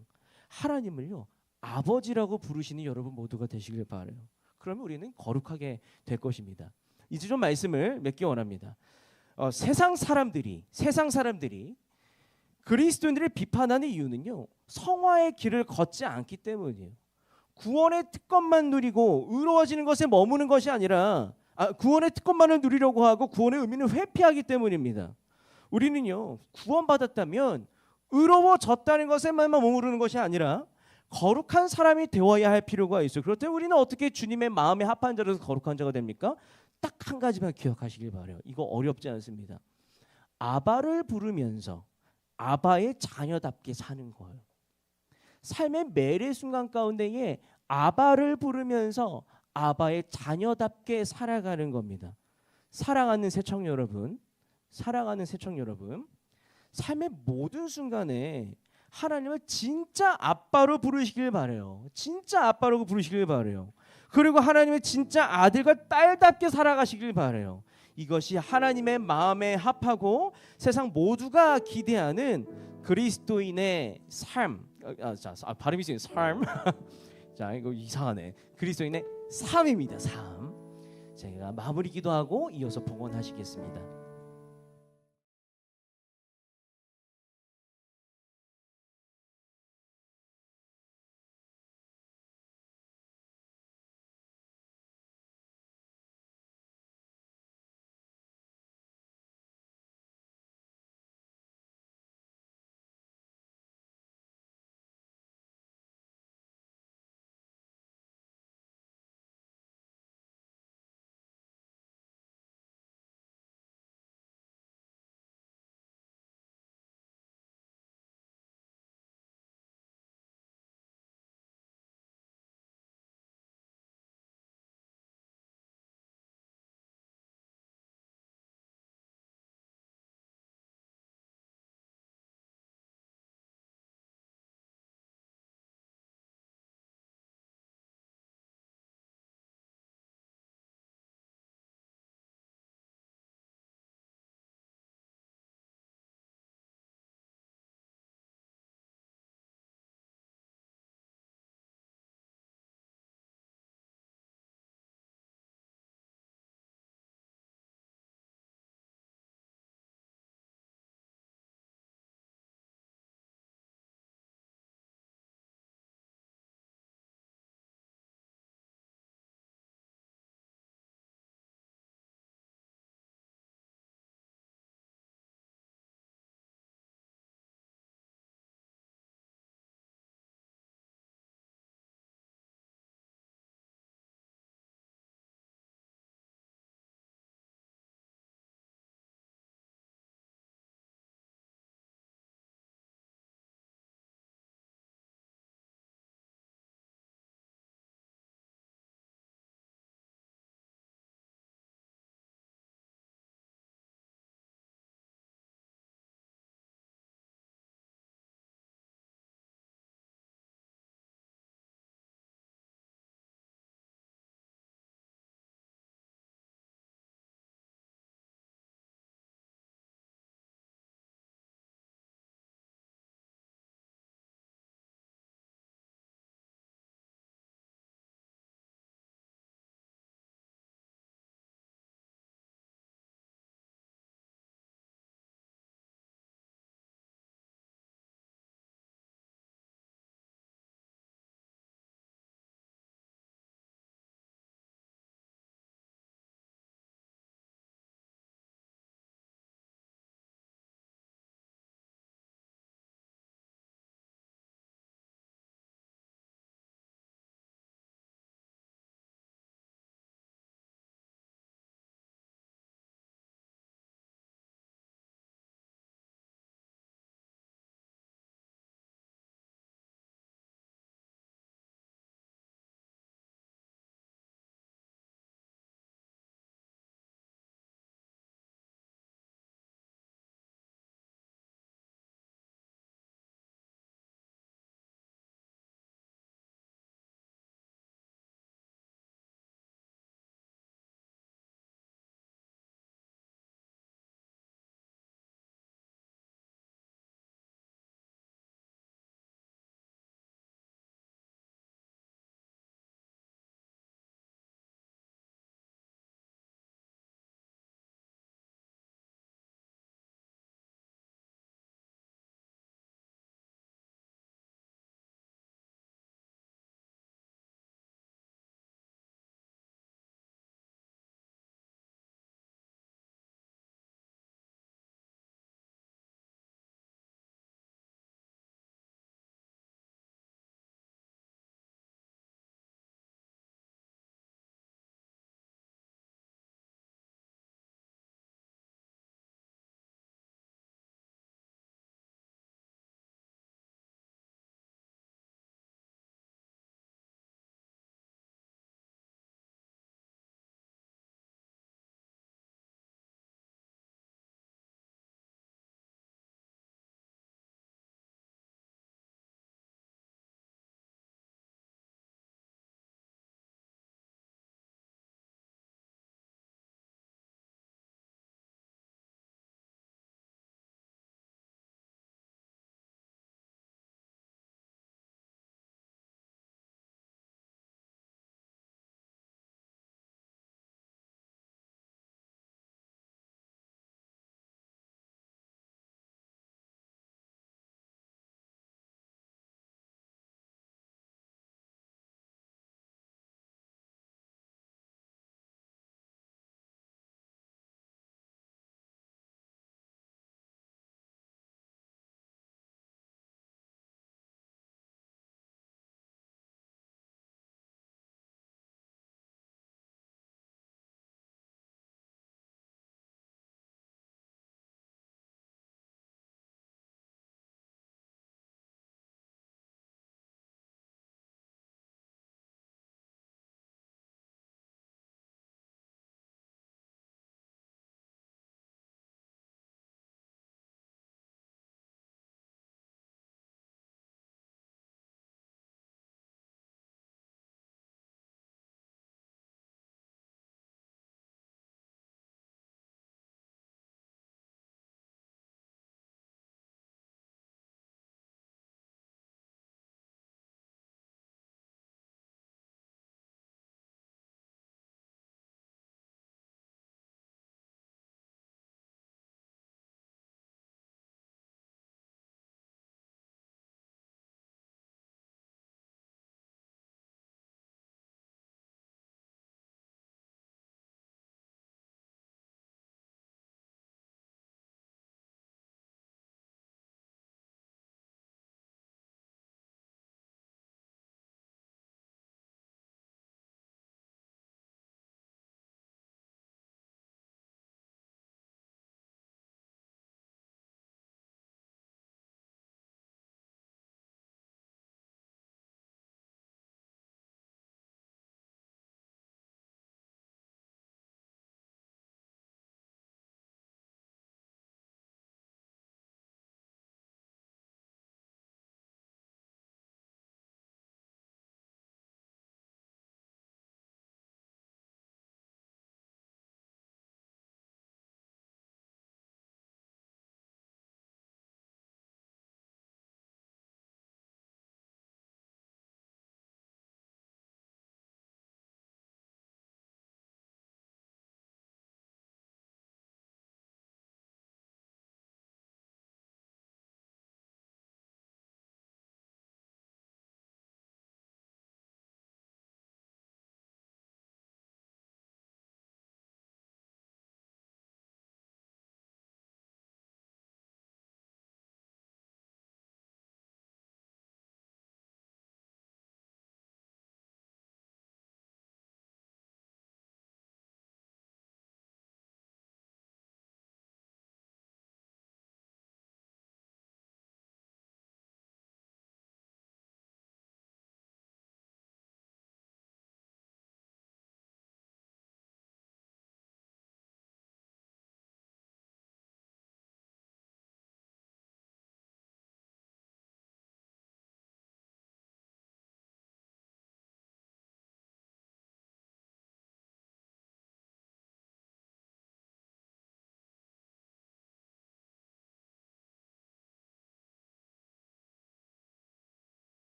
하나님을요 아버지라고 부르시는 여러분 모두가 되시길 바라요. 그러면 우리는 거룩하게 될 것입니다. 이제 좀 말씀을 맺기 원합니다. 세상 사람들이 그리스도인들을 비판하는 이유는요 성화의 길을 걷지 않기 때문이에요. 구원의 특권만 누리고 의로워지는 것에 머무는 것이 아니라 구원의 특권만을 누리려고 하고 구원의 의미는 회피하기 때문입니다. 우리는요 구원받았다면 의로워졌다는 것에만 머무르는 것이 아니라 거룩한 사람이 되어야 할 필요가 있어요. 그렇다면 우리는 어떻게 주님의 마음에 합한 자로서 거룩한 자가 됩니까? 딱 한 가지만 기억하시길 바라요. 이거 어렵지 않습니다. 아바를 부르면서 아바의 자녀답게 사는 거예요. 삶의 매일 순간 가운데에 아바를 부르면서 아바의 자녀답게 살아가는 겁니다. 사랑하는 새청 여러분, 사랑하는 새청 여러분, 삶의 모든 순간에 하나님을 진짜 아빠로 부르시길 바래요. 진짜 아빠로 부르시길 바래요. 그리고 하나님의 진짜 아들과 딸답게 살아가시길 바래요. 이것이 하나님의 마음에 합하고 세상 모두가 기대하는 그리스도인의 삶. 발음이 있어요. 삶. 자, 이거 이상하네. 그리스도인의 삶입니다. 삶. 제가 마무리 기도하고 이어서 봉헌하시겠습니다.